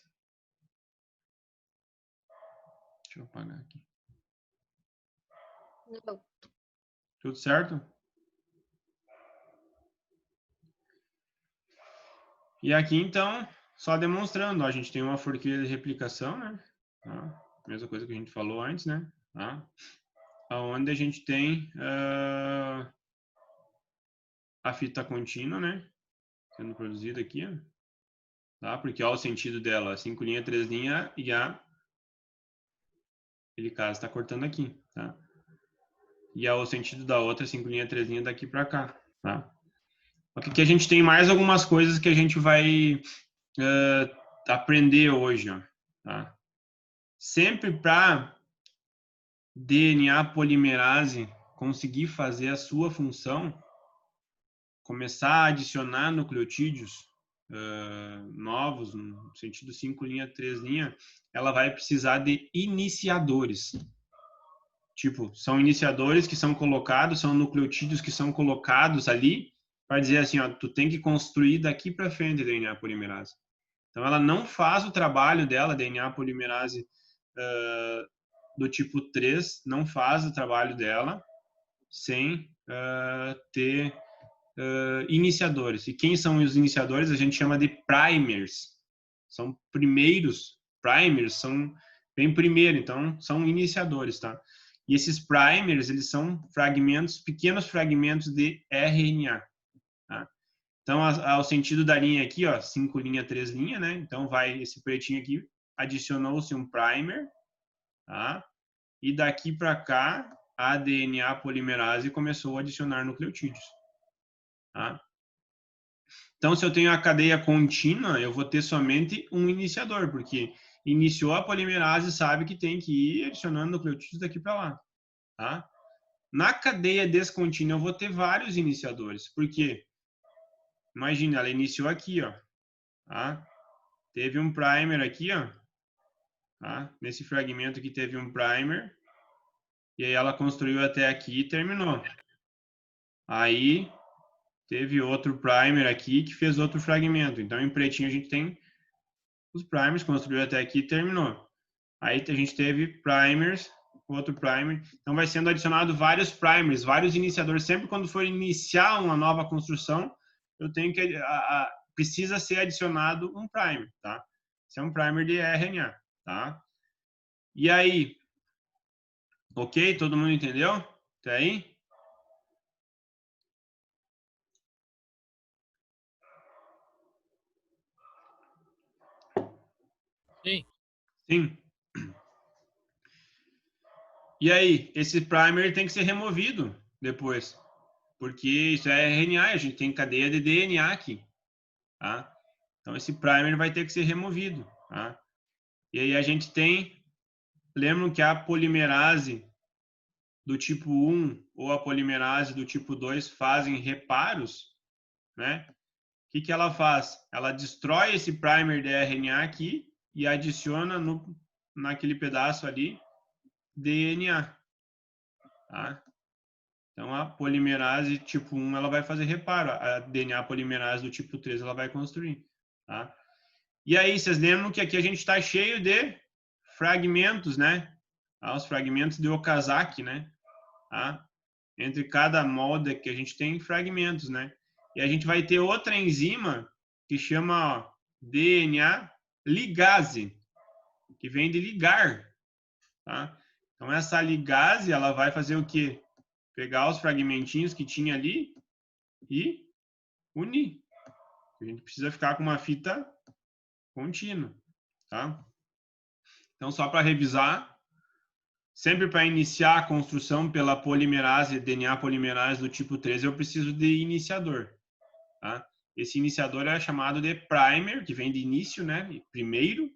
Deixa eu apagar aqui. Não. Tudo certo? E aqui, então, só demonstrando, ó, a gente tem uma forquilha de replicação, né? Tá? Mesma coisa que a gente falou antes, né? Tá? Onde a gente tem a fita contínua, né? Sendo produzida aqui, ó. Tá? Porque olha o sentido dela, 5 linha, 3 linha e a helicase está cortando aqui, tá? E o sentido da outra, 5 linha, 3 linha daqui para cá, tá? Aqui a gente tem mais algumas coisas que a gente vai aprender hoje, ó, tá? Sempre para DNA polimerase conseguir fazer a sua função, começar a adicionar nucleotídeos novos, no sentido 5 linha, 3 linha, ela vai precisar de iniciadores. Tipo, são iniciadores que são colocados, são nucleotídeos que são colocados ali para dizer assim, ó, tu tem que construir daqui para frente a DNA polimerase. Então, ela não faz o trabalho dela, DNA polimerase do tipo 3, não faz o trabalho dela sem ter iniciadores. E quem são os iniciadores? A gente chama de primers. São primeiros. Primers vem primeiro, então são iniciadores, tá? E esses primers, eles são fragmentos, pequenos fragmentos de RNA, tá? Então, ao sentido da linha aqui, ó, 5 linha, 3 linha, né? Então, vai esse pretinho aqui, adicionou-se um primer, tá? E daqui para cá, a DNA polimerase começou a adicionar nucleotídeos, tá? Então, se eu tenho a cadeia contínua, eu vou ter somente um iniciador, porque iniciou a polimerase, sabe que tem que ir adicionando nucleotídeos daqui para lá, tá? Na cadeia descontínua, eu vou ter vários iniciadores, porque imagina, ela iniciou aqui, ó, tá? Teve um primer aqui, ó, tá? Nesse fragmento aqui teve um primer, e aí ela construiu até aqui e terminou. Aí teve outro primer aqui que fez outro fragmento. Então, em pretinho a gente tem os primers, construiu até aqui e terminou. Aí a gente teve primers, outro primer. Então, vai sendo adicionado vários primers, vários iniciadores. Sempre quando for iniciar uma nova construção, eu tenho que precisa ser adicionado um primer, tá? Esse é um primer de RNA, tá? E aí, ok? Todo mundo entendeu? Até aí? Sim. Sim. E aí, esse primer tem que ser removido depois. Porque isso é RNA, a gente tem cadeia de DNA aqui, tá? Então, esse primer vai ter que ser removido, tá? E aí a gente tem, lembram que a polimerase do tipo 1 ou a polimerase do tipo 2 fazem reparos, né? O que ela faz? Ela destrói esse primer de RNA aqui e adiciona naquele pedaço ali DNA, tá? Então, a polimerase tipo 1, ela vai fazer reparo. A DNA polimerase do tipo 3, ela vai construir, tá? E aí, vocês lembram que aqui a gente está cheio de fragmentos, né? Os fragmentos de Okazaki, né? Tá? Entre cada molde que a gente tem fragmentos, né? E a gente vai ter outra enzima que chama, ó, DNA ligase, que vem de ligar, tá? Então, essa ligase, ela vai fazer o quê? Pegar os fragmentinhos que tinha ali e unir. A gente precisa ficar com uma fita contínua, tá? Então, só para revisar, sempre para iniciar a construção pela polimerase, DNA polimerase do tipo 3, eu preciso de iniciador, tá? Esse iniciador é chamado de primer, que vem de início, né? Primeiro.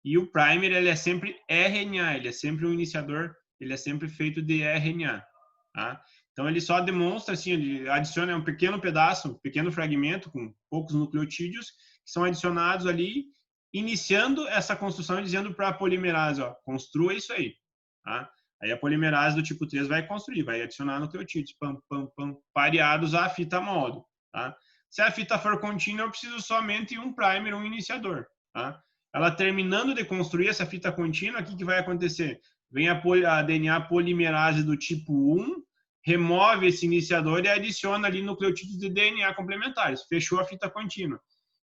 E o primer, ele é sempre RNA, ele é sempre um iniciador, ele é sempre feito de RNA, tá? Então, ele só demonstra, assim, ele adiciona um pequeno pedaço, um pequeno fragmento com poucos nucleotídeos que são adicionados ali, iniciando essa construção e dizendo para a polimerase, ó, construa isso aí, tá? Aí a polimerase do tipo 3 vai construir, vai adicionar nucleotídeos, pareados à fita molde, tá? Se a fita for contínua, eu preciso somente um primer, um iniciador, tá? Ela terminando de construir essa fita contínua, o que vai acontecer? Vem a DNA polimerase do tipo 1, remove esse iniciador e adiciona ali nucleotídeos de DNA complementares. Fechou a fita contínua.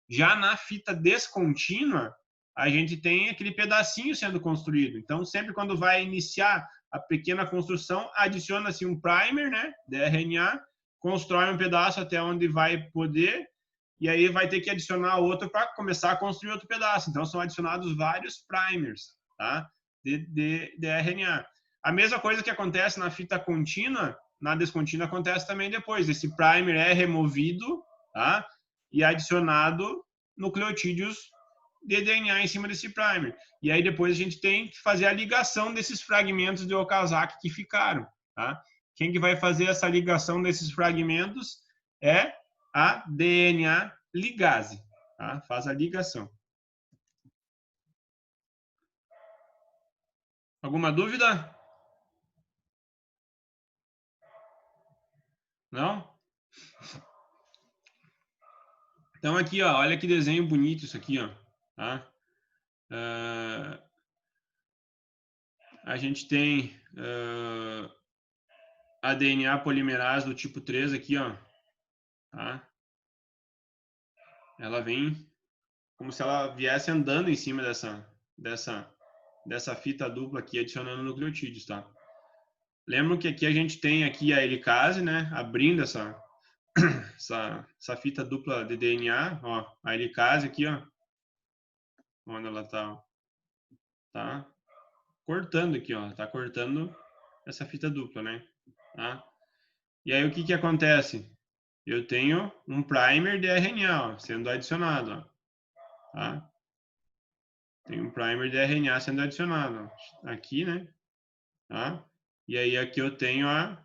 Já na fita descontínua, a gente tem aquele pedacinho sendo construído. Então, sempre quando vai iniciar a pequena construção, adiciona-se um primer, né, de RNA, constrói um pedaço até onde vai poder, e aí vai ter que adicionar outro para começar a construir outro pedaço. Então, são adicionados vários primers, tá, de RNA. A mesma coisa que acontece na fita contínua, na descontínua acontece também depois. Esse primer é removido, tá, e adicionado nucleotídeos de DNA em cima desse primer. E aí depois a gente tem que fazer a ligação desses fragmentos de Okazaki que ficaram, tá? Quem que vai fazer essa ligação desses fragmentos é a DNA ligase, tá? Faz a ligação. Alguma dúvida? Não? Então aqui, ó, olha que desenho bonito isso aqui, ó, tá? A gente tem a DNA polimerase do tipo 3 aqui, ó, tá? Ela vem como se ela viesse andando em cima dessa fita dupla aqui, adicionando nucleotídeos, tá? Lembram que aqui a gente tem aqui a helicase, né? Abrindo essa fita dupla de DNA, ó, a helicase aqui, ó, onde ela tá cortando aqui, ó, tá cortando essa fita dupla, né? Tá? E aí o que acontece? Eu tenho um primer de RNA, ó, sendo adicionado, ó, tá? Tem um primer de RNA sendo adicionado, ó, aqui, né? Tá? E aí aqui eu tenho a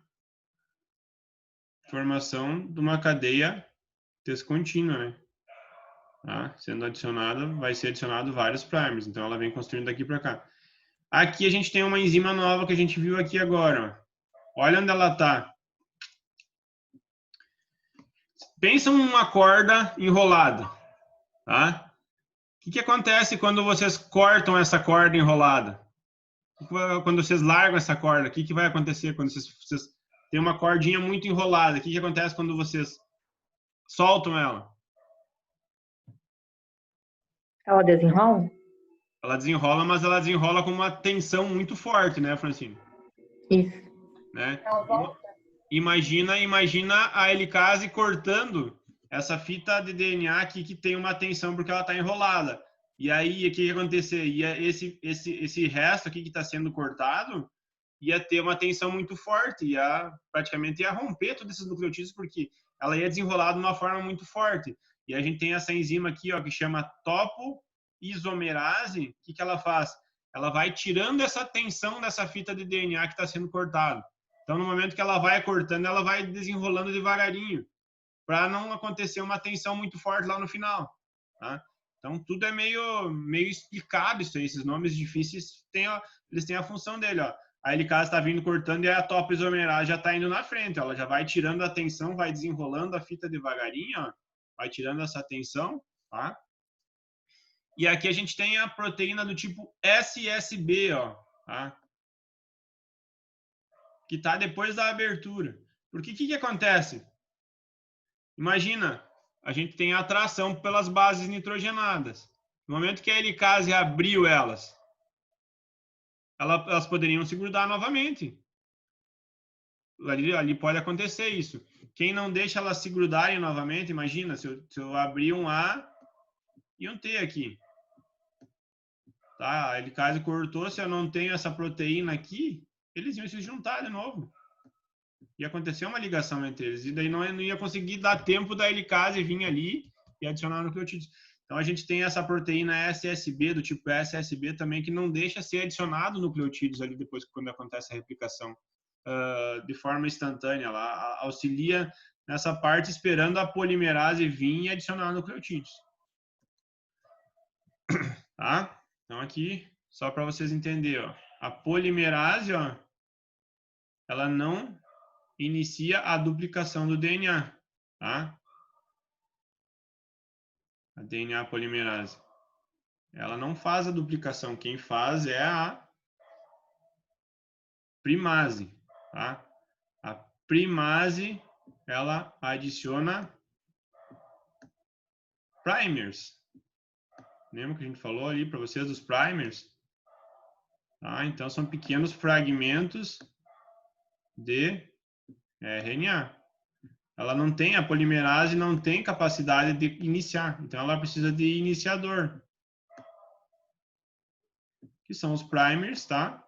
formação de uma cadeia descontínua, né? Tá? Sendo adicionada, vai ser adicionado vários primers. Então ela vem construindo daqui para cá. Aqui a gente tem uma enzima nova que a gente viu aqui agora. Ó. Olha onde ela está. Pensa numa corda enrolada, tá? O que acontece quando vocês cortam essa corda enrolada? Quando vocês largam essa corda, o que vai acontecer quando vocês têm uma cordinha muito enrolada? O que acontece quando vocês soltam ela? Ela desenrola? Ela desenrola, mas ela desenrola com uma tensão muito forte, né, Francine? Isso. Né? Imagina a helicase cortando essa fita de DNA aqui que tem uma tensão porque ela está enrolada. E aí, o que ia acontecer? Esse resto aqui que está sendo cortado ia ter uma tensão muito forte, praticamente ia romper todos esses nucleotídeos, porque ela ia desenrolar de uma forma muito forte. E a gente tem essa enzima aqui, ó, que chama topoisomerase. O que ela faz? Ela vai tirando essa tensão dessa fita de DNA que está sendo cortada. Então, no momento que ela vai cortando, ela vai desenrolando devagarinho, para não acontecer uma tensão muito forte lá no final. Tá? Então, tudo é meio explicado isso aí. Esses nomes difíceis, eles têm a função dele. Ó. A helicase está vindo cortando e a topoisomerase já está indo na frente. Ó. Ela já vai tirando a tensão, vai desenrolando a fita devagarinho, ó. Vai tirando essa tensão. Tá? E aqui a gente tem a proteína do tipo SSB, ó, tá? Que está depois da abertura. Porque o que acontece? Imagina, a gente tem a atração pelas bases nitrogenadas. No momento que a helicase abriu elas poderiam se grudar novamente. Ali pode acontecer isso. Quem não deixa elas se grudarem novamente, imagina, se eu abrir um A e um T aqui. Tá? A helicase cortou, se eu não tenho essa proteína aqui, eles iam se juntar de novo. Ia acontecer uma ligação entre eles. E daí não ia conseguir dar tempo da helicase vir ali e adicionar nucleotídeos. Então, a gente tem essa proteína SSB, do tipo SSB também, que não deixa ser adicionado nucleotídeos ali depois, quando acontece a replicação de forma instantânea. Ela auxilia nessa parte, esperando a polimerase vir e adicionar nucleotídeos. Tá? Então, aqui, só para vocês entenderem, ó, a polimerase, ó, ela não inicia a duplicação do DNA, tá? A DNA polimerase. Ela não faz a duplicação, quem faz é a primase, tá? A primase, ela adiciona primers. Lembra que a gente falou ali para vocês dos primers? Tá? Então, são pequenos fragmentos de RNA. Ela não tem, a polimerase não tem capacidade de iniciar. Então, ela precisa de iniciador. Que são os primers, tá?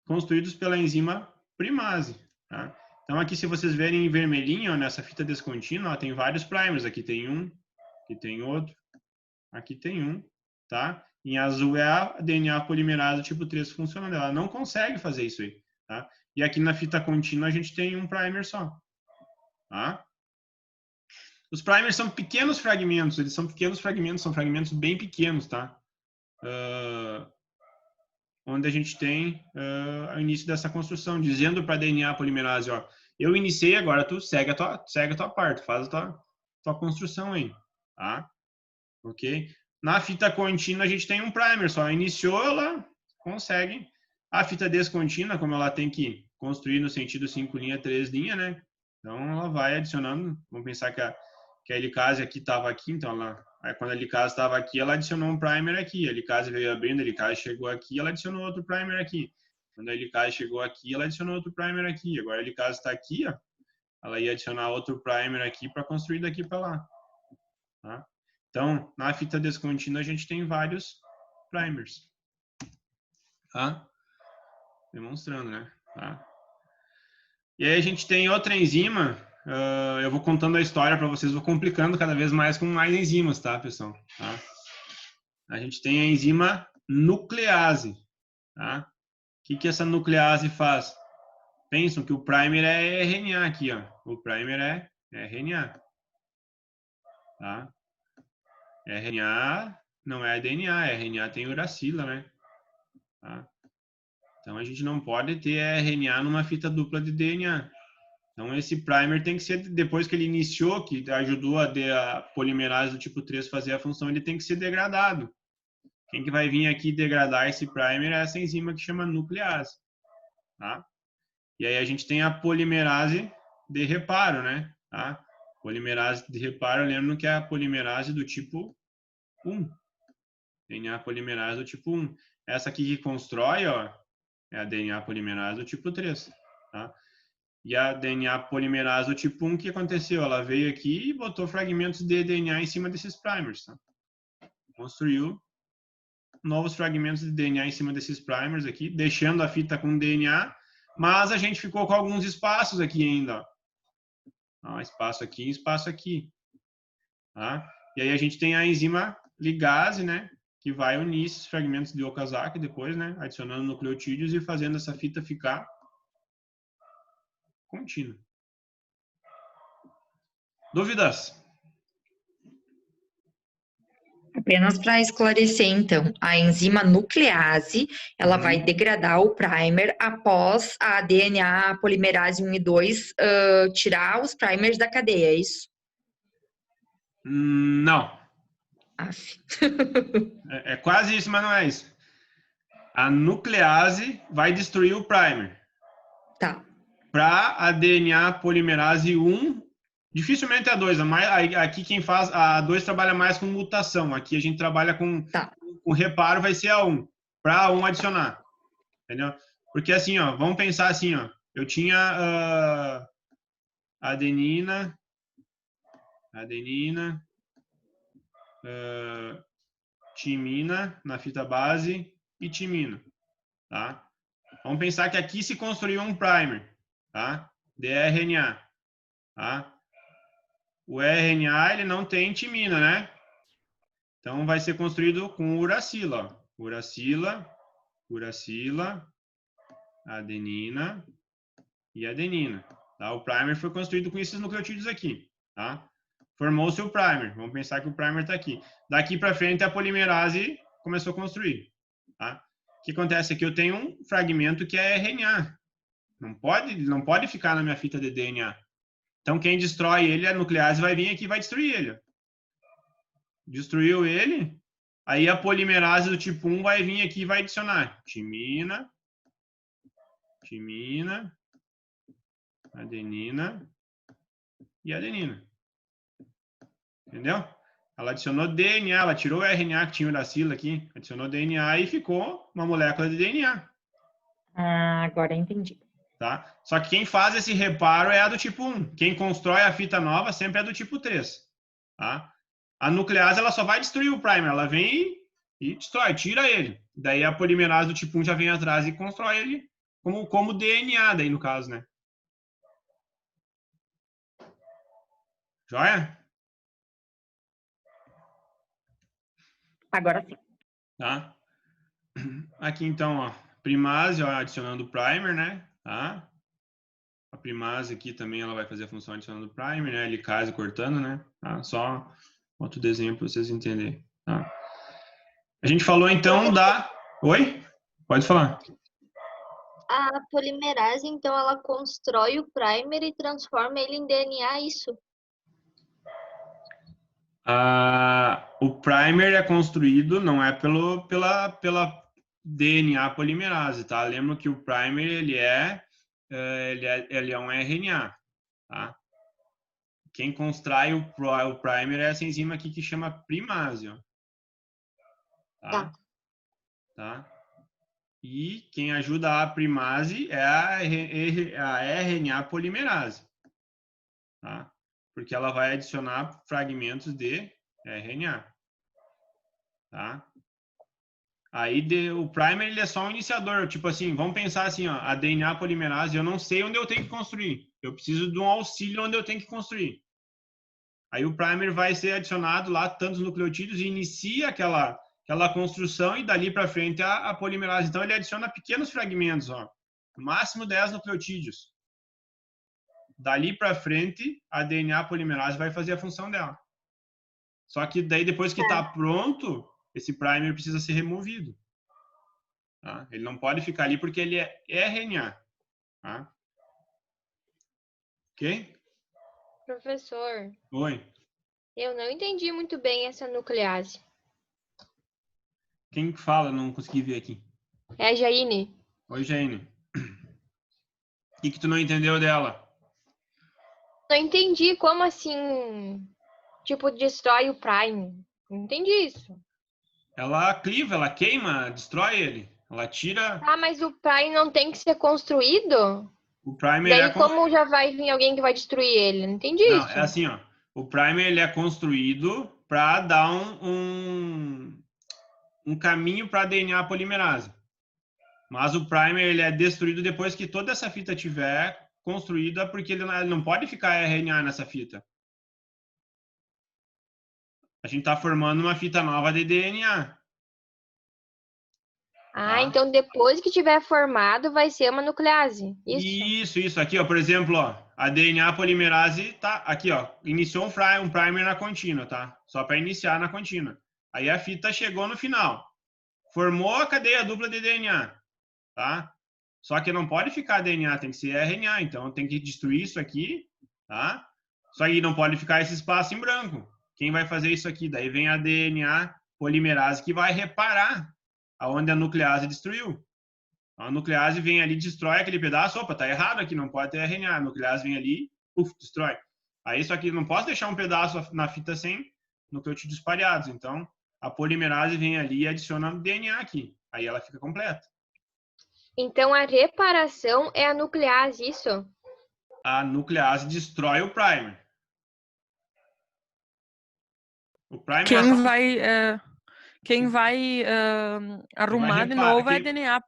Construídos pela enzima primase, tá? Então, aqui, se vocês verem em vermelhinho, ó, nessa fita descontínua, ó, tem vários primers. Aqui tem um, aqui tem outro, aqui tem um, tá? Em azul é a DNA polimerase tipo 3 funcionando. Ela não consegue fazer isso aí, tá? E aqui na fita contínua a gente tem um primer só, tá? Os primers são pequenos fragmentos, eles são pequenos fragmentos, são fragmentos bem pequenos, tá? Onde a gente tem o início dessa construção, dizendo para a DNA polimerase, ó, eu iniciei, agora tu segue a tua parte, faz a tua construção aí, tá? Ok? Na fita contínua a gente tem um primer, só iniciou, ela consegue. A fita descontínua, como ela tem que construir no sentido 5 linha, 3 linha, né? Então ela vai adicionando, vamos pensar que a helicase aqui estava aqui, então quando a helicase estava aqui, ela adicionou um primer aqui, a helicase veio abrindo, a helicase chegou aqui, ela adicionou outro primer aqui. Quando a helicase chegou aqui, ela adicionou outro primer aqui. Agora a helicase está aqui, ó, ela ia adicionar outro primer aqui para construir daqui para lá. Tá? Então, na fita descontínua a gente tem vários primers. Tá? Demonstrando, né? Tá? E aí a gente tem outra enzima. Eu vou contando a história para vocês, vou complicando cada vez mais com mais enzimas, tá, pessoal? Tá? A gente tem a enzima nuclease. Tá? O que essa nuclease faz? Pensam que o primer é RNA aqui, ó. O primer é RNA. Tá? RNA não é DNA, RNA tem uracila, né? Tá? Então, a gente não pode ter RNA numa fita dupla de DNA. Então, esse primer tem que ser, depois que ele iniciou, que ajudou a polimerase do tipo 3 fazer a função, ele tem que ser degradado. Quem que vai vir aqui degradar esse primer é essa enzima que chama nuclease. Tá? E aí a gente tem a polimerase de reparo, né? Tá? Polimerase de reparo, lembrando que é a polimerase do tipo 1. DNA polimerase do tipo 1. Essa aqui que constrói, ó, é a DNA polimerase do tipo 3. Tá? E a DNA polimerase do tipo 1, o que aconteceu? Ela veio aqui e botou fragmentos de DNA em cima desses primers. Tá? Construiu novos fragmentos de DNA em cima desses primers aqui, deixando a fita com DNA, Mas a gente ficou com alguns espaços aqui ainda. Ó. Espaço aqui e espaço aqui. Tá? E aí a gente tem a enzima ligase, né? Que vai unir esses fragmentos de Okazaki depois, né? Adicionando nucleotídeos e fazendo essa fita ficar contínua. Dúvidas? Apenas para esclarecer, então, a enzima nuclease, ela vai degradar o primer após a DNA polimerase 1 e 2 tirar os primers da cadeia, é isso? Não. Aff. É quase isso, mas não é isso. A nuclease vai destruir o primer. Tá. Para a DNA polimerase 1, dificilmente a 2. Aqui quem faz, a 2 trabalha mais com mutação. Aqui a gente trabalha com reparo, vai ser a 1. Para a 1 adicionar. Entendeu? Porque assim, ó, vamos pensar assim, ó. Eu tinha adenina, timina na fita base e timina, tá? Vamos pensar que aqui se construiu um primer, tá? De RNA, tá? O RNA, ele não tem timina, né? Então, vai ser construído com uracila, ó. Uracila, adenina e adenina, tá? O primer foi construído com esses nucleotídeos aqui, tá? Formou-se o primer. Vamos pensar que o primer está aqui. Daqui para frente, a polimerase começou a construir. Tá? O que acontece aqui? Eu tenho um fragmento que é RNA. Não pode ficar na minha fita de DNA. Então, quem destrói ele, a nuclease vai vir aqui e vai destruir ele. Destruiu ele, aí a polimerase do tipo 1 vai vir aqui e vai adicionar timina, adenina e adenina. Entendeu? Ela adicionou DNA, ela tirou o RNA que tinha uracila aqui, adicionou DNA e ficou uma molécula de DNA. Ah, agora entendi. Tá? Só que quem faz esse reparo é a do tipo 1. Quem constrói a fita nova sempre é do tipo 3. Tá? A nuclease ela só vai destruir o primer, ela vem e destrói, tira ele. Daí a polimerase do tipo 1 já vem atrás e constrói ele como DNA, daí no caso, né? Joia? Agora sim. Tá? Aqui então, ó, primase, ó, adicionando o primer, né? Tá? A primase aqui também ela vai fazer a função adicionando o primer, né? Helicase cortando, né? Tá? Só outro desenho para vocês entenderem. Tá? A gente falou então da... Oi? Pode falar. A polimerase, então, ela constrói o primer e transforma ele em DNA, isso? O primer é construído, não é pela DNA polimerase, tá? Lembra que o primer ele é um RNA, tá? Quem constrói o primer é essa enzima aqui que chama primase, ó. Tá? E quem ajuda a primase é a RNA polimerase, tá? Porque ela vai adicionar fragmentos de RNA, tá? Aí o primer ele é só um iniciador, tipo assim, vamos pensar assim, ó, a DNA polimerase, eu não sei onde eu tenho que construir, eu preciso de um auxílio onde eu tenho que construir. Aí o primer vai ser adicionado lá tantos nucleotídeos e inicia aquela construção e dali para frente a polimerase. Então ele adiciona pequenos fragmentos, ó, no máximo 10 nucleotídeos. Dali para frente, a DNA polimerase vai fazer a função dela. Só que daí, depois que está pronto, esse primer precisa ser removido. Tá? Ele não pode ficar ali porque ele é RNA. Tá? Ok? Professor, Oi. eu não entendi muito bem essa nuclease. Quem fala? Não consegui ver aqui. É a Jaine. Oi, Jaine. O que tu não entendeu dela? Não entendi como assim, tipo, destrói o primer. Não entendi isso. Ela cliva, ela queima, destrói ele. Ela tira... Ah, mas o primer não tem que ser construído? O primer Daí como já vai vir alguém que vai destruir ele? Não entendi Não, isso. é assim, ó. O primer ele é construído para dar um caminho para a DNA polimerase. Mas o primer ele é destruído depois que toda essa fita tiver construída, porque ele não pode ficar RNA nessa fita. A gente está formando uma fita nova de DNA. Ah, então depois que tiver formado, vai ser uma nuclease. Isso. Aqui, ó, por exemplo, ó, a DNA polimerase tá aqui, ó, iniciou um primer na contínua, tá? Só para iniciar na contínua. Aí a fita chegou no final. Formou a cadeia dupla de DNA, tá? Só que não pode ficar DNA, tem que ser RNA, então tem que destruir isso aqui, tá? Só que não pode ficar esse espaço em branco. Quem vai fazer isso aqui? Daí vem a DNA polimerase que vai reparar aonde a nuclease destruiu. A nuclease vem ali, destrói aquele pedaço. Opa, tá errado aqui, não pode ter RNA. A nuclease vem ali, destrói. Aí isso aqui, não posso deixar um pedaço na fita sem nucleotídeos pareados. Então, a polimerase vem ali e adiciona DNA aqui. Aí ela fica completa. Então, a reparação é a nuclease, isso? A nuclease destrói o primer. O primer quem vai arrumar de novo é a DNA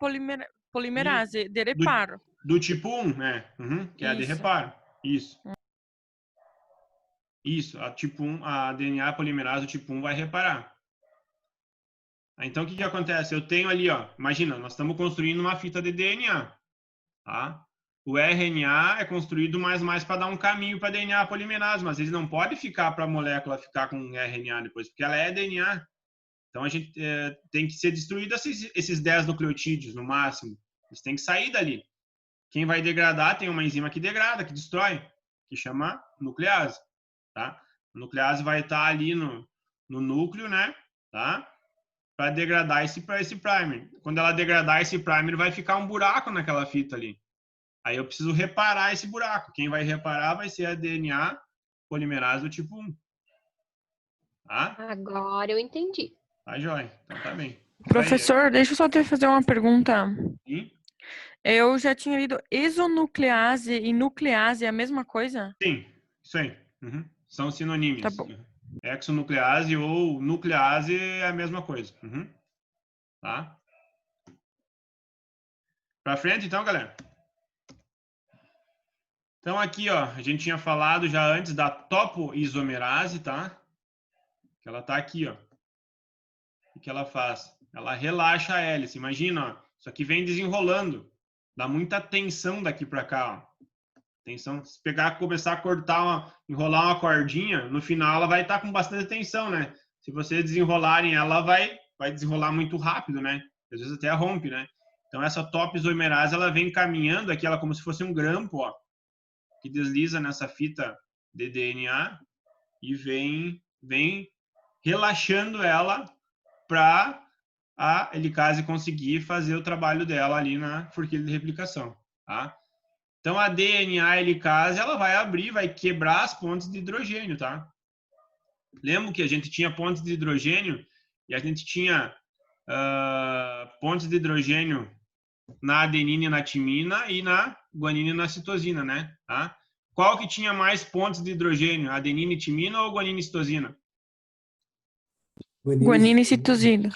polimerase de reparo. Do tipo 1, né? Que é a de reparo. Isso. Isso, a tipo 1, a DNA polimerase do tipo 1 vai reparar. Então, o que acontece? Eu tenho ali, ó, imagina, nós estamos construindo uma fita de DNA, tá? O RNA é construído mais para dar um caminho para a DNA polimerase, mas ele não pode ficar para a molécula ficar com RNA depois, porque ela é DNA. Então, a gente tem que ser destruído esses 10 nucleotídeos, no máximo. Eles têm que sair dali. Quem vai degradar, tem uma enzima que degrada, que destrói, que chama nuclease, tá? A nuclease vai estar ali no núcleo, né? Tá? Para degradar esse primer. Quando ela degradar esse primer, vai ficar um buraco naquela fita ali. Aí eu preciso reparar esse buraco. Quem vai reparar vai ser a DNA polimerase do tipo 1. Tá? Agora eu entendi. Tá, joia. Então tá bem. Professor, deixa eu só te fazer uma pergunta. Sim? Eu já tinha lido isonuclease e nuclease é a mesma coisa? Sim, isso aí. São sinônimos. Tá bom. Exonuclease ou nuclease é a mesma coisa. Tá? Pra frente, então, galera. Então, aqui, ó, a gente tinha falado já antes da topoisomerase, tá? Que ela tá aqui, ó. O que ela faz? Ela relaxa a hélice. Imagina, ó, isso aqui vem desenrolando. Dá muita tensão daqui para cá, ó. Tensão. Se pegar, começar a cortar, enrolar uma cordinha, no final ela vai estar com bastante tensão, né? Se vocês desenrolarem, ela vai desenrolar muito rápido, né? Às vezes até rompe, né? Então essa topoisomerase, ela vem caminhando aqui, ela como se fosse um grampo, ó, que desliza nessa fita de DNA e vem relaxando ela para a helicase conseguir fazer o trabalho dela ali na forquilha de replicação, tá? Então, a DNA helicase, ela vai abrir, vai quebrar as pontes de hidrogênio, tá? Lembra que a gente tinha pontes de hidrogênio e a gente tinha pontes de hidrogênio na adenina e na timina e na guanina e na citosina, né? Tá? Qual que tinha mais pontes de hidrogênio, adenina e timina ou guanina e citosina? Guanina e citosina.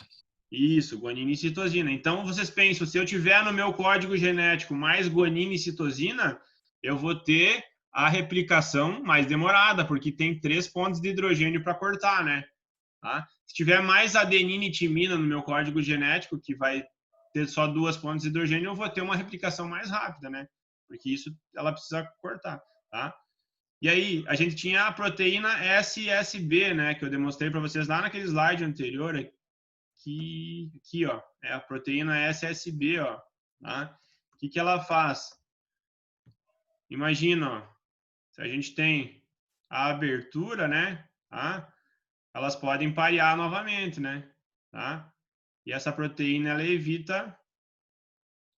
Isso, guanina e citosina. Então, vocês pensam, se eu tiver no meu código genético mais guanina e citosina, eu vou ter a replicação mais demorada, porque tem 3 pontos de hidrogênio para cortar, né? Tá? Se tiver mais adenina e timina no meu código genético, que vai ter só 2 pontos de hidrogênio, eu vou ter uma replicação mais rápida, né? Porque isso ela precisa cortar, tá? E aí, a gente tinha a proteína SSB, né? Que eu demonstrei para vocês lá naquele slide anterior, aqui, ó, é a proteína SSB, ó, tá? O que ela faz? Imagina, ó, se a gente tem a abertura, né, tá? Elas podem parear novamente, né, tá? E essa proteína, ela evita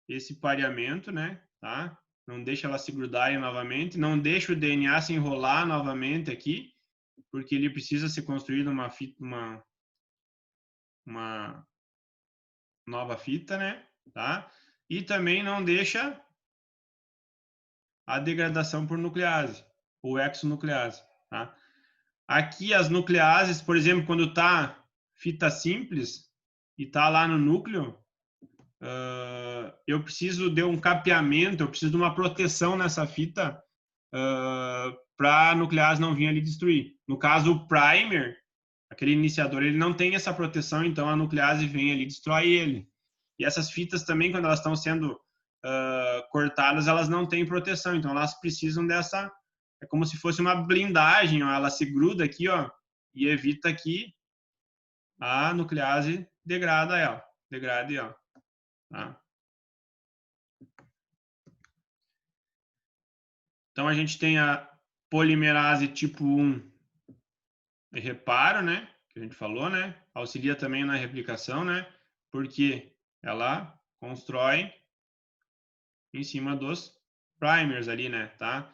esse pareamento, né, tá? Não deixa elas se grudarem novamente, não deixa o DNA se enrolar novamente aqui, porque ele precisa ser construído uma nova fita, né? Tá? E também não deixa a degradação por nuclease, ou exonuclease, tá? Aqui as nucleases, por exemplo, quando tá fita simples e tá lá no núcleo, eu preciso de um capeamento, eu preciso de uma proteção nessa fita para a nuclease não vir ali destruir. No caso, o primer, aquele iniciador, ele não tem essa proteção, então a nuclease vem ali e destrói ele. E essas fitas também, quando elas estão sendo cortadas, elas não têm proteção, então elas precisam dessa, é como se fosse uma blindagem, ó, ela se gruda aqui, ó, e evita que a nuclease degrade ela. Tá? Então a gente tem a polimerase tipo 1 de reparo, né? Que a gente falou, né? Auxilia também na replicação, né? Porque ela constrói em cima dos primers ali, né? Tá?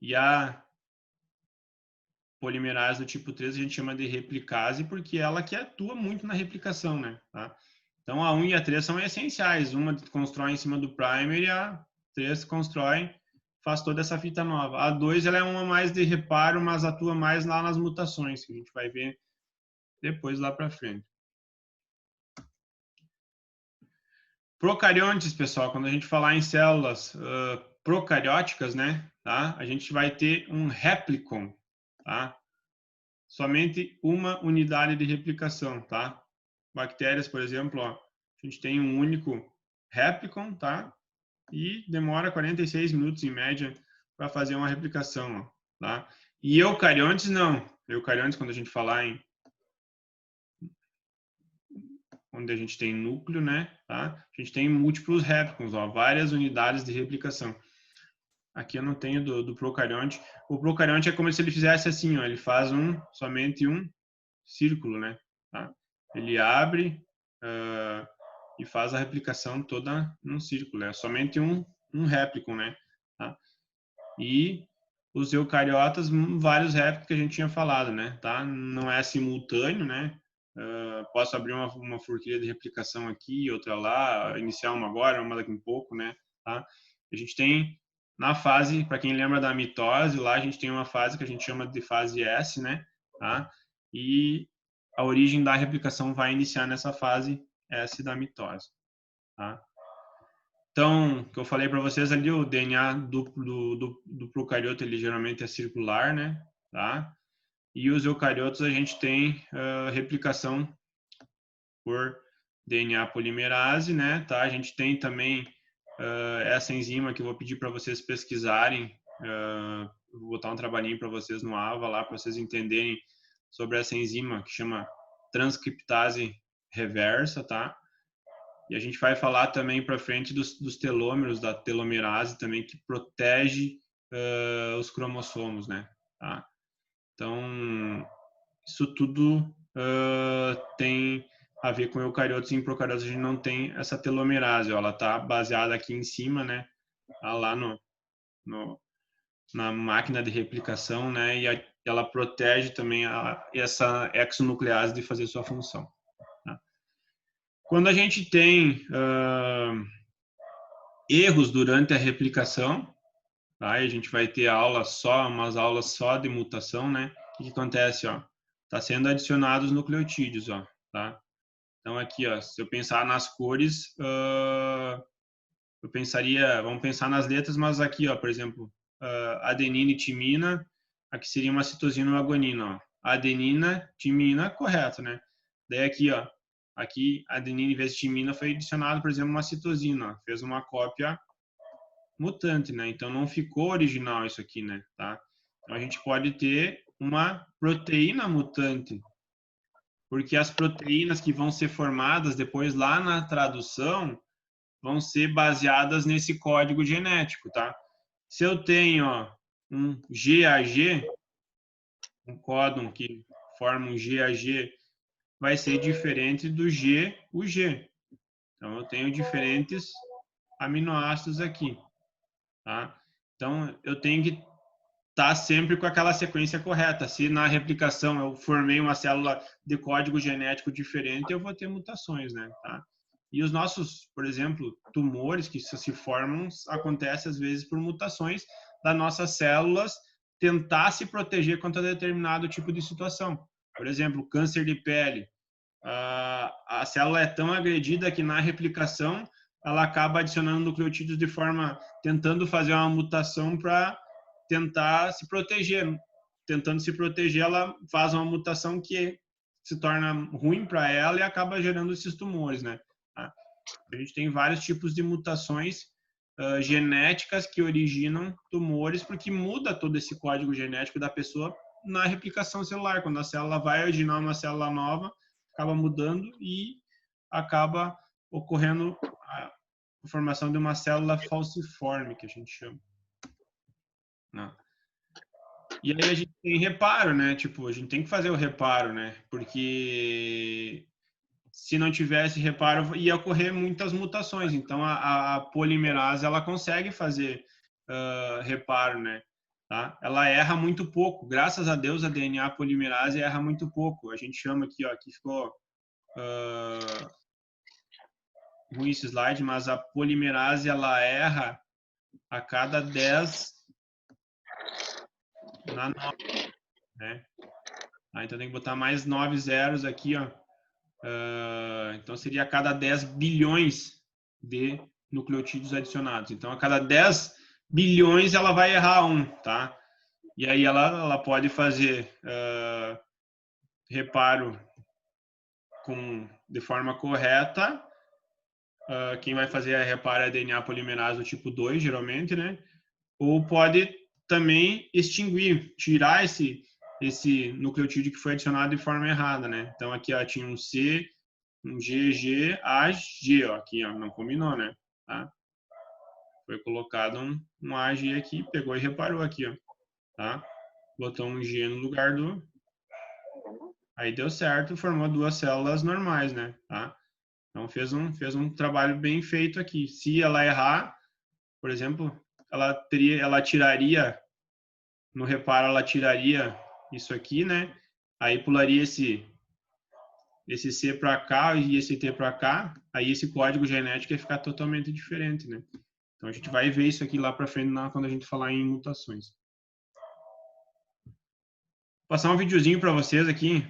E a polimerase do tipo 3 a gente chama de replicase porque ela que atua muito na replicação, né? Tá? Então a 1 e a 3 são essenciais. Uma constrói em cima do primer e a 3 constrói, faz toda essa fita nova. A 2 ela é uma mais de reparo, mas atua mais lá nas mutações, que a gente vai ver depois lá para frente. Procariontes, pessoal, quando a gente falar em células procarióticas, né, tá? A gente vai ter um replicon, tá? Somente uma unidade de replicação, tá? Bactérias, por exemplo, ó, a gente tem um único replicon, tá? E demora 46 minutos em média para fazer uma replicação, ó, tá? E eucariontes não. Eucariontes, quando a gente falar em onde a gente tem núcleo, né, tá? A gente tem múltiplos replicons, ó, várias unidades de replicação. Aqui eu não tenho do procarionte. O procarionte é como se ele fizesse assim, ó, ele faz somente um círculo, né, tá? Ele abre e faz a replicação toda num círculo, é somente um replicon, né, tá? E os eucariotas, vários réplicos que a gente tinha falado, né, tá? Não é simultâneo, né? Posso abrir uma forquilha de replicação aqui, outra lá, iniciar uma agora, uma daqui a pouco, né? Tá? A gente tem na fase, para quem lembra da mitose, lá a gente tem uma fase que a gente chama de fase S, né? Tá? E a origem da replicação vai iniciar nessa fase S da mitose. Tá? Então, o que eu falei para vocês ali, o DNA do procarioto, ele geralmente é circular, né? Tá? E os eucariotos a gente tem replicação por DNA polimerase, né? Tá? A gente tem também essa enzima que eu vou pedir para vocês pesquisarem. Vou botar um trabalhinho para vocês no AVA lá, para vocês entenderem sobre essa enzima que chama transcriptase reversa, tá? E a gente vai falar também para frente dos telômeros, da telomerase também, que protege os cromossomos, né? Tá? Então, isso tudo tem a ver com eucariotos, e em procariotos a gente não tem essa telomerase, ó, ela está baseada aqui em cima, né, tá lá na máquina de replicação, né, e ela protege também essa exonuclease de fazer sua função. Tá? Quando a gente tem erros durante a replicação, tá, a gente vai ter umas aulas só de mutação, né, o que acontece, ó, tá sendo adicionados nucleotídeos, ó, tá? Então, aqui, ó, se eu pensar nas cores, eu pensaria, vamos pensar nas letras, mas aqui, ó, por exemplo, adenina e timina, aqui seria uma citosina e uma guanina, ó. Adenina, timina, correto, né? Daí aqui, ó, aqui adenina em vez de timina foi adicionado, por exemplo, uma citosina, ó, fez uma cópia mutante, né? Então, não ficou original isso aqui, né? Tá? Então, a gente pode ter uma proteína mutante, porque as proteínas que vão ser formadas depois lá na tradução vão ser baseadas nesse código genético, tá? Se eu tenho, ó, um GAG, um códon que forma um GAG, vai ser diferente do G, o G. Então, eu tenho diferentes aminoácidos aqui, tá? Então, eu tenho que tá sempre com aquela sequência correta. Se na replicação eu formei uma célula de código genético diferente, eu vou ter mutações, né? Tá? E os nossos, por exemplo, tumores que se formam, acontece às vezes por mutações das nossas células tentar se proteger contra determinado tipo de situação. Por exemplo, câncer de pele. A célula é tão agredida que na replicação ela acaba adicionando nucleotídeos de forma, tentando fazer uma mutação para tentar se proteger. Tentando se proteger, ela faz uma mutação que se torna ruim para ela e acaba gerando esses tumores, né? A gente tem vários tipos de mutações genéticas que originam tumores, porque muda todo esse código genético da pessoa na replicação celular. Quando a célula vai originar uma célula nova, acaba mudando e acaba ocorrendo a formação de uma célula falciforme, que a gente chama. Não. E aí a gente tem reparo, né? Tipo, a gente tem que fazer o reparo, né? Porque se não tivesse reparo, ia ocorrer muitas mutações. Então, a polimerase, ela consegue fazer reparo, né? Tá? Ela erra muito pouco. Graças a Deus, a DNA polimerase erra muito pouco. A gente chama aqui, ó, aqui ficou ruim esse slide, mas a polimerase, ela erra a cada 10 na 9, né? Então, tem que botar mais 9 zeros aqui, ó. Então, seria a cada 10 bilhões de nucleotídeos adicionados. Então, a cada 10 bilhões, ela vai errar um, tá? E aí, ela pode fazer reparo de forma correta. Quem vai fazer a reparo é a DNA polimerase do tipo 2, geralmente, né? Ou pode também extinguir, tirar esse nucleotídeo que foi adicionado de forma errada, né? Então, aqui, ó, tinha um C, um G, G, A, G, ó, aqui, ó, não combinou, né? Tá? Foi colocado um A, G aqui, pegou e reparou aqui, ó, tá? Botou um G no lugar do... Aí deu certo, formou duas células normais, né? Tá? Então, fez um trabalho bem feito aqui. Se ela errar, por exemplo, ela tiraria, no reparo, ela tiraria isso aqui, né? Aí pularia esse C para cá e esse T para cá, aí esse código genético ia ficar totalmente diferente, né? Então a gente vai ver isso aqui lá para frente quando a gente falar em mutações. Vou passar um videozinho para vocês aqui.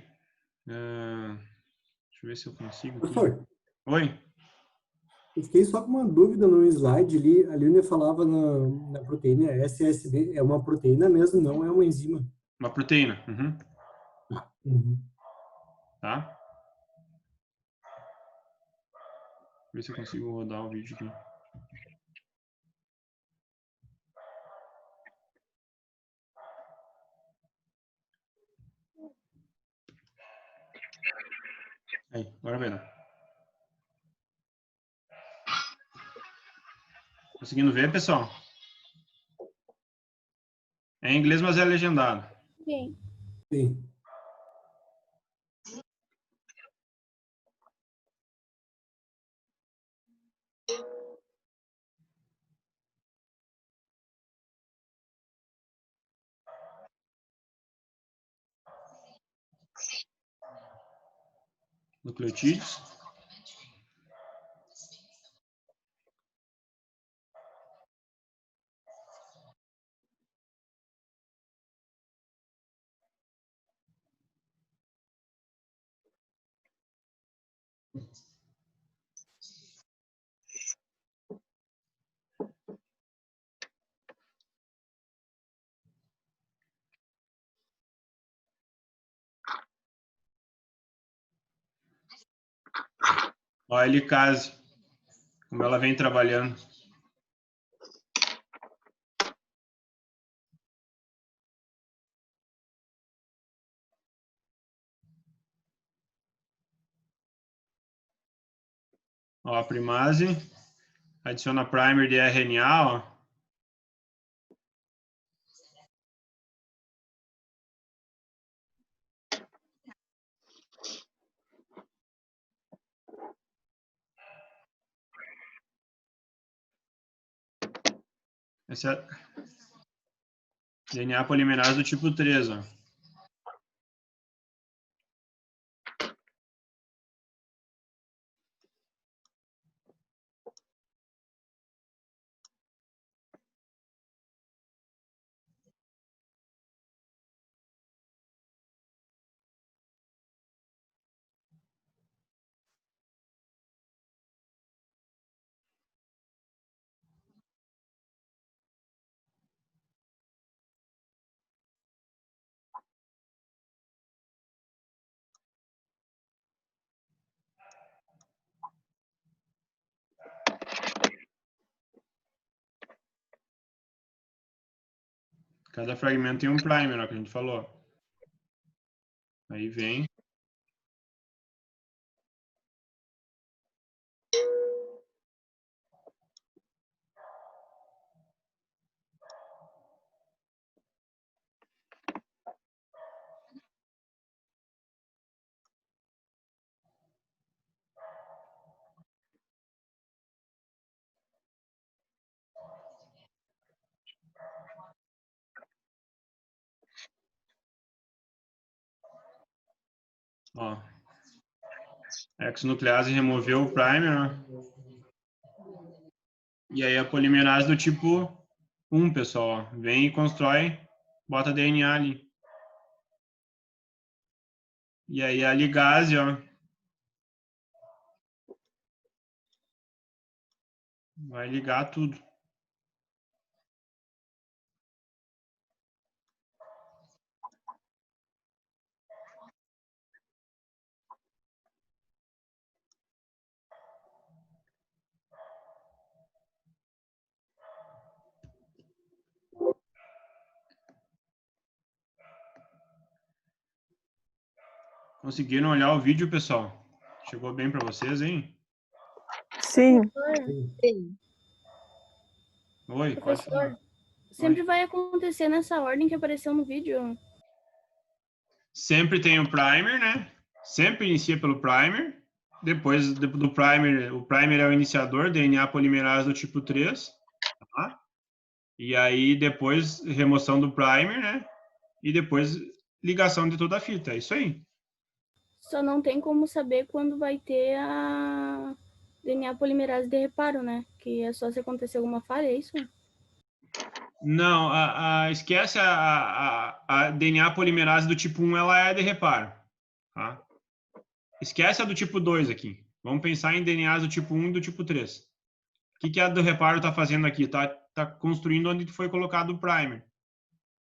Deixa eu ver se eu consigo. Professor, Oi? eu fiquei só com uma dúvida no slide ali. A Lívia falava na proteína SSB. É uma proteína mesmo, não é uma enzima. Uma proteína. Uhum. Uhum. Tá? Ver se eu consigo rodar o vídeo aqui. Aí, agora vai lá. Conseguindo ver, pessoal? É em inglês, mas é legendado. Sim. Sim. Nucleotídeos. Ó, a helicase, como ela vem trabalhando. Ó, a primase adiciona primer de RNA, ó. Essa é DNA polimerase do tipo 3, ó. Cada fragmento tem um primer, ó, que a gente falou. Aí vem. Ó. Exonuclease removeu o primer, ó. E aí a polimerase do tipo 1, pessoal, ó. Vem e constrói, bota DNA ali. E aí a ligase, ó. Vai ligar tudo. Conseguiram olhar o vídeo, pessoal? Chegou bem para vocês, hein? Sim. Oi, pode falar. Professor, sempre vai acontecer nessa ordem que apareceu no vídeo. Sempre tem o primer, né? Sempre inicia pelo primer. Depois do primer, o primer é o iniciador, DNA polimerase do tipo 3. Tá? E aí depois remoção do primer, né? E depois ligação de toda a fita. É isso aí. Só não tem como saber quando vai ter a DNA polimerase de reparo, né? Que é só se acontecer alguma falha, é isso? Não, esquece a DNA polimerase do tipo 1, ela é de reparo. Tá? Esquece a do tipo 2 aqui. Vamos pensar em DNAs do tipo 1 e do tipo 3. O que a do reparo está fazendo aqui? Tá construindo onde foi colocado o primer.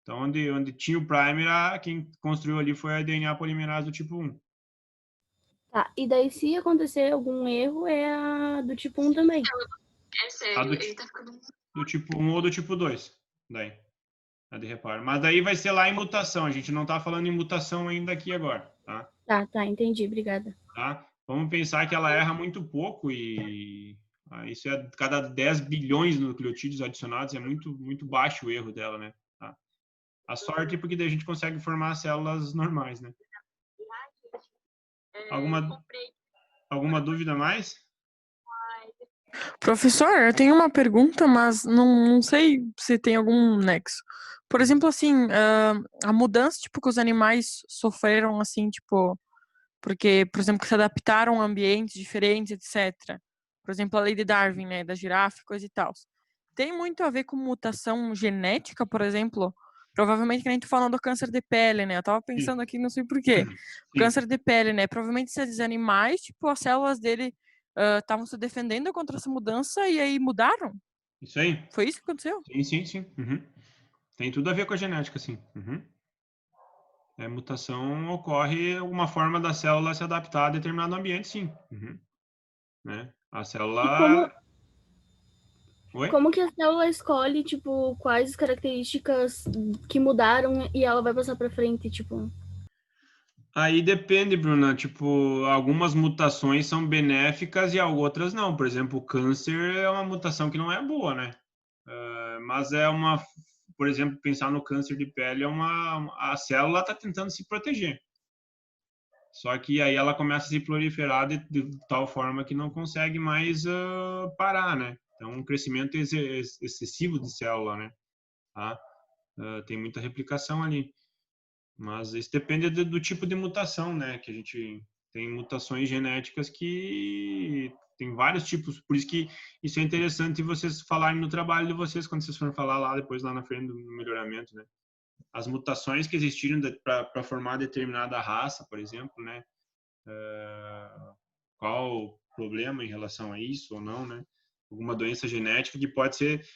Então, onde tinha o primer, quem construiu ali foi a DNA polimerase do tipo 1. Tá, e daí se acontecer algum erro, é a do tipo 1 também. É sério, A do tipo 1 ou do tipo 2. Daí, a de reparo. Mas daí vai ser lá em mutação. A gente não está falando em mutação ainda aqui agora, tá? Tá, entendi, obrigada. Tá? Vamos pensar que ela erra muito pouco e isso é cada 10 bilhões de nucleotídeos adicionados, é muito baixo o erro dela, né? Tá? A sorte é porque daí a gente consegue formar células normais, né? Alguma dúvida mais? Professor, eu tenho uma pergunta, mas não sei se tem algum nexo. Por exemplo, assim, a mudança, tipo, que os animais sofreram, assim, tipo, porque, por exemplo, que se adaptaram a ambientes diferentes, etc. Por exemplo, a lei de Darwin, né, da girafa, coisa e tal. Tem muito a ver com mutação genética, por exemplo? Provavelmente que a gente falando do câncer de pele, né? Eu tava pensando aqui, não sei porquê. O câncer de pele, né? Provavelmente esses animais, tipo, as células dele estavam se defendendo contra essa mudança e aí mudaram? Isso aí. Foi isso que aconteceu? Sim. Uhum. Tem tudo a ver com a genética, sim. Uhum. Mutação ocorre uma forma da célula se adaptar a determinado ambiente, sim. Uhum. Né? A célula... Oi? Como que a célula escolhe, tipo, quais características que mudaram e ela vai passar pra frente, tipo... Aí depende, Bruna. Tipo, algumas mutações são benéficas e outras não. Por exemplo, o câncer é uma mutação que não é boa, né? Mas por exemplo, pensar no câncer de pele a célula está tentando se proteger. Só que aí ela começa a se proliferar de tal forma que não consegue mais parar, né? Então, um crescimento excessivo de célula, né? Tá? Tem muita replicação ali. Mas isso depende do tipo de mutação, né? Que a gente tem mutações genéticas que tem vários tipos. Por isso que isso é interessante vocês falarem no trabalho de vocês, quando vocês forem falar lá depois, lá na frente do melhoramento, né? As mutações que existiram para formar determinada raça, por exemplo, né? Qual o problema em relação a isso ou não, né? Alguma doença genética que pode ser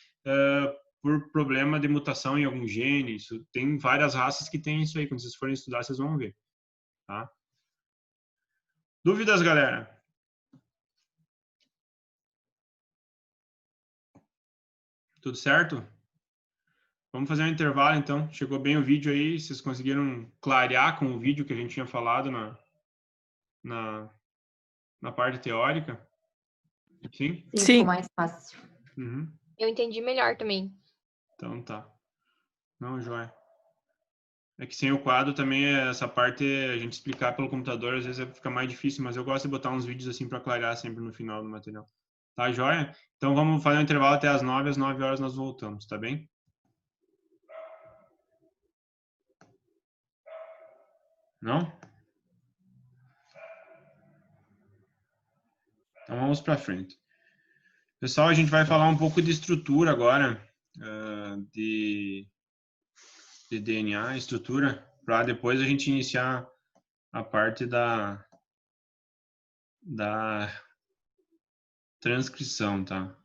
por problema de mutação em algum gene. Isso, tem várias raças que tem isso aí. Quando vocês forem estudar, vocês vão ver. Tá? Dúvidas, galera? Tudo certo? Vamos fazer um intervalo, então. Chegou bem o vídeo aí. Vocês conseguiram clarear com o vídeo que a gente tinha falado na parte teórica? Sim? Sim, Sim. ficou mais fácil. Uhum. Eu entendi melhor também. Então tá. Não, joia. É que sem o quadro também, essa parte, a gente explicar pelo computador, às vezes fica mais difícil, mas eu gosto de botar uns vídeos assim para clarear sempre no final do material. Tá, joia? Então vamos fazer um intervalo até as 9, às 9 horas nós voltamos, tá bem? Não? Então vamos para frente. Pessoal, a gente vai falar um pouco de estrutura agora, de DNA, estrutura, para depois a gente iniciar a parte da transcrição, tá?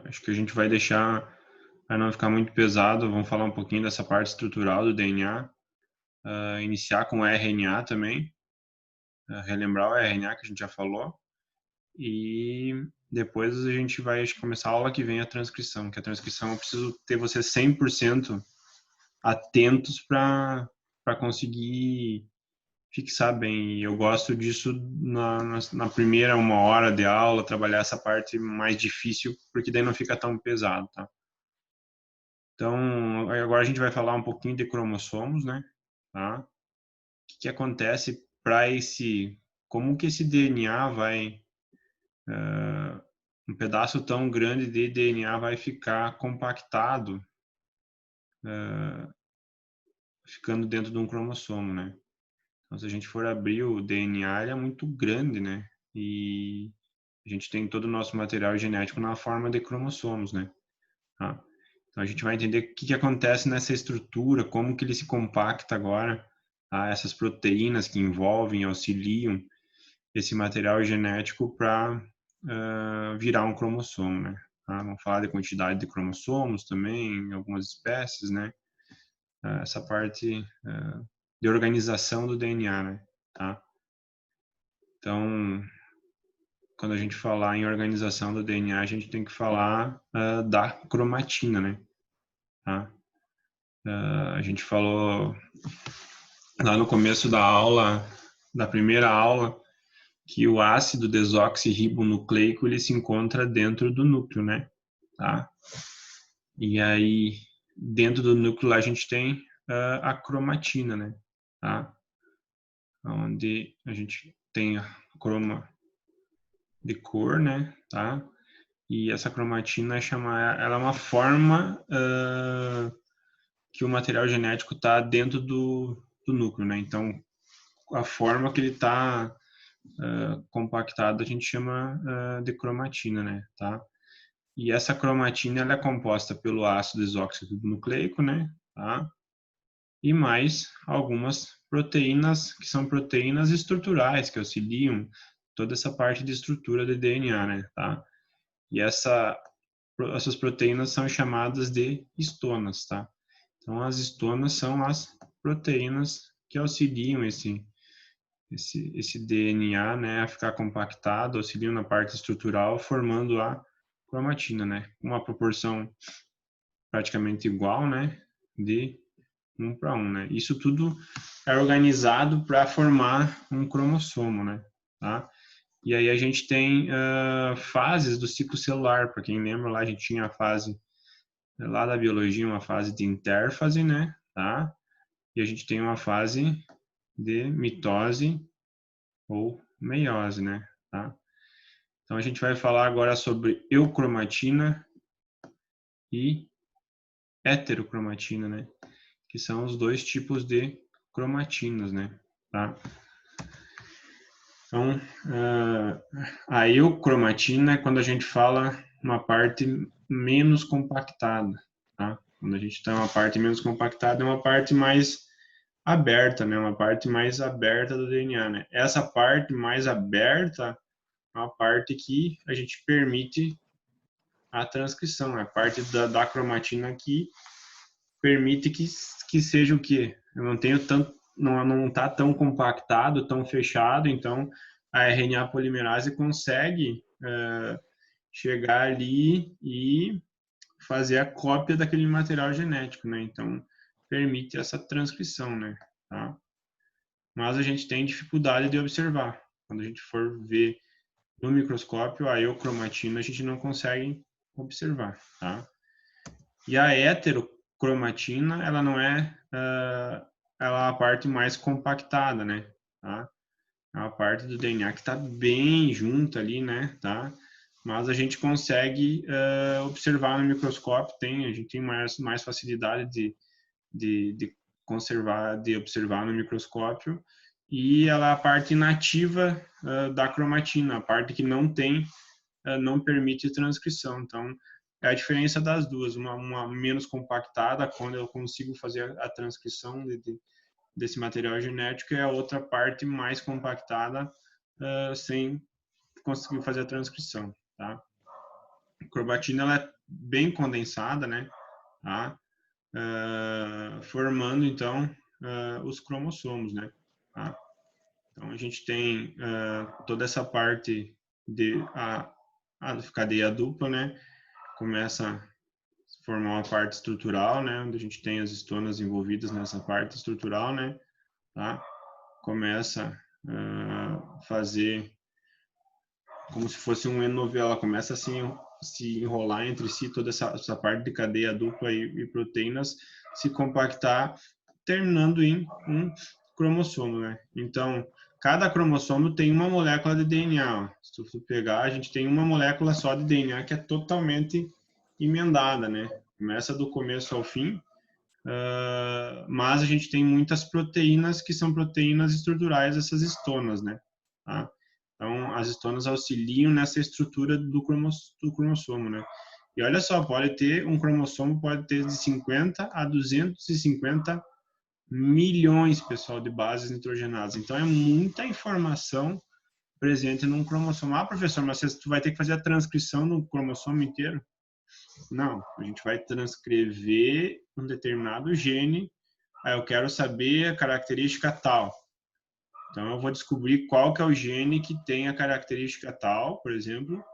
Acho que a gente vai deixar, para não ficar muito pesado, vamos falar um pouquinho dessa parte estrutural do DNA, iniciar com o RNA também, relembrar o RNA que a gente já falou, e depois a gente vai começar a aula que vem a transcrição, que a transcrição eu preciso ter vocês 100% atentos para conseguir fixar bem. Eu gosto disso na primeira 1 hora de aula, trabalhar essa parte mais difícil, porque daí não fica tão pesado, tá? Então, agora a gente vai falar um pouquinho de cromossomos, né? Tá? O que acontece para como que esse DNA vai, um pedaço tão grande de DNA vai ficar compactado, ficando dentro de um cromossomo, né? Então, se a gente for abrir o DNA, ele é muito grande, né? E a gente tem todo o nosso material genético na forma de cromossomos, né? Tá? Então, a gente vai entender o que acontece nessa estrutura, como que ele se compacta agora, tá? Essas proteínas que envolvem, auxiliam esse material genético para virar um cromossomo, né? Tá? Vamos falar de quantidade de cromossomos também, em algumas espécies, né? Essa parte de organização do DNA, né? Tá? Então, quando a gente falar em organização do DNA, a gente tem que falar da cromatina, né? Tá? A gente falou lá no começo da aula, da primeira aula, que o ácido desoxirribonucleico ele se encontra dentro do núcleo, né? Tá? E aí, dentro do núcleo, a gente tem a cromatina, né? Tá? Onde a gente tem a croma de cor, né? Tá? E essa cromatina ela é uma forma que o material genético está dentro do núcleo, né? Então, a forma que ele está compactado a gente chama de cromatina, né? Tá? E essa cromatina ela é composta pelo ácido desoxirribonucleico, né? Tá? E mais algumas proteínas que são proteínas estruturais que auxiliam toda essa parte de estrutura do DNA, né? Tá? E essas proteínas são chamadas de histonas, tá? Então, as histonas são as proteínas que auxiliam esse DNA, né, a ficar compactado, auxiliam na parte estrutural, formando a cromatina, né? Uma proporção praticamente igual, né, de 1 para 1, né? Isso tudo é organizado para formar um cromossomo, né? Tá? E aí a gente tem fases do ciclo celular. Para quem lembra, lá a gente tinha a fase lá da biologia, uma fase de intérfase, né? Tá? E a gente tem uma fase de mitose ou meiose, né? Tá? Então a gente vai falar agora sobre eucromatina e heterocromatina, né? Que são os dois tipos de cromatinas, né? Tá? Então, a eucromatina é quando a gente fala uma parte menos compactada, tá? Quando a gente tem uma parte menos compactada, é uma parte mais aberta, né? Uma parte mais aberta do DNA, né? Essa parte mais aberta é uma parte que a gente permite a transcrição, é a parte da cromatina que permite que seja o quê? Eu não tenho tanto, não está tão compactado, tão fechado, então a RNA polimerase consegue chegar ali e fazer a cópia daquele material genético, né? Então, permite essa transcrição, né? Tá? Mas a gente tem dificuldade de observar. Quando a gente for ver no microscópio, a eucromatina a gente não consegue observar, tá? E a heterocromatina, ela não é, ela é a parte mais compactada, né? Tá? É uma parte do DNA que está bem junto ali, né? Tá? Mas a gente consegue observar no microscópio, a gente tem mais facilidade de conservar, de observar no microscópio, e ela é a parte inativa da cromatina, a parte que não tem, não permite transcrição. Então, é a diferença das duas, uma menos compactada, quando eu consigo fazer a transcrição desse material genético, e a outra parte mais compactada, sem conseguir fazer a transcrição, tá? A cromatina, ela é bem condensada, né? Tá? Formando, então, os cromossomos, né? Tá? Então, a gente tem toda essa parte a cadeia dupla, né? Começa a formar uma parte estrutural, né? Onde a gente tem as estonas envolvidas nessa parte estrutural, né? Tá? Começa a fazer como se fosse um enovelo, ela começa assim se enrolar entre si, toda essa parte de cadeia dupla e proteínas se compactar, terminando em um cromossomo, né? Então, cada cromossomo tem uma molécula de DNA. Ó. Se tu pegar, a gente tem uma molécula só de DNA que é totalmente emendada, né? Começa do começo ao fim, mas a gente tem muitas proteínas que são proteínas estruturais, essas estonas, né? Tá? Então, as estonas auxiliam nessa estrutura do cromossomo, né? E olha só, um cromossomo pode ter de 50 a 250 milhões, pessoal, de bases nitrogenadas. Então, é muita informação presente num cromossomo. Ah, professor, mas tu vai ter que fazer a transcrição no cromossomo inteiro? Não, a gente vai transcrever um determinado gene. Aí eu quero saber a característica tal. Então, eu vou descobrir qual que é o gene que tem a característica tal, por exemplo,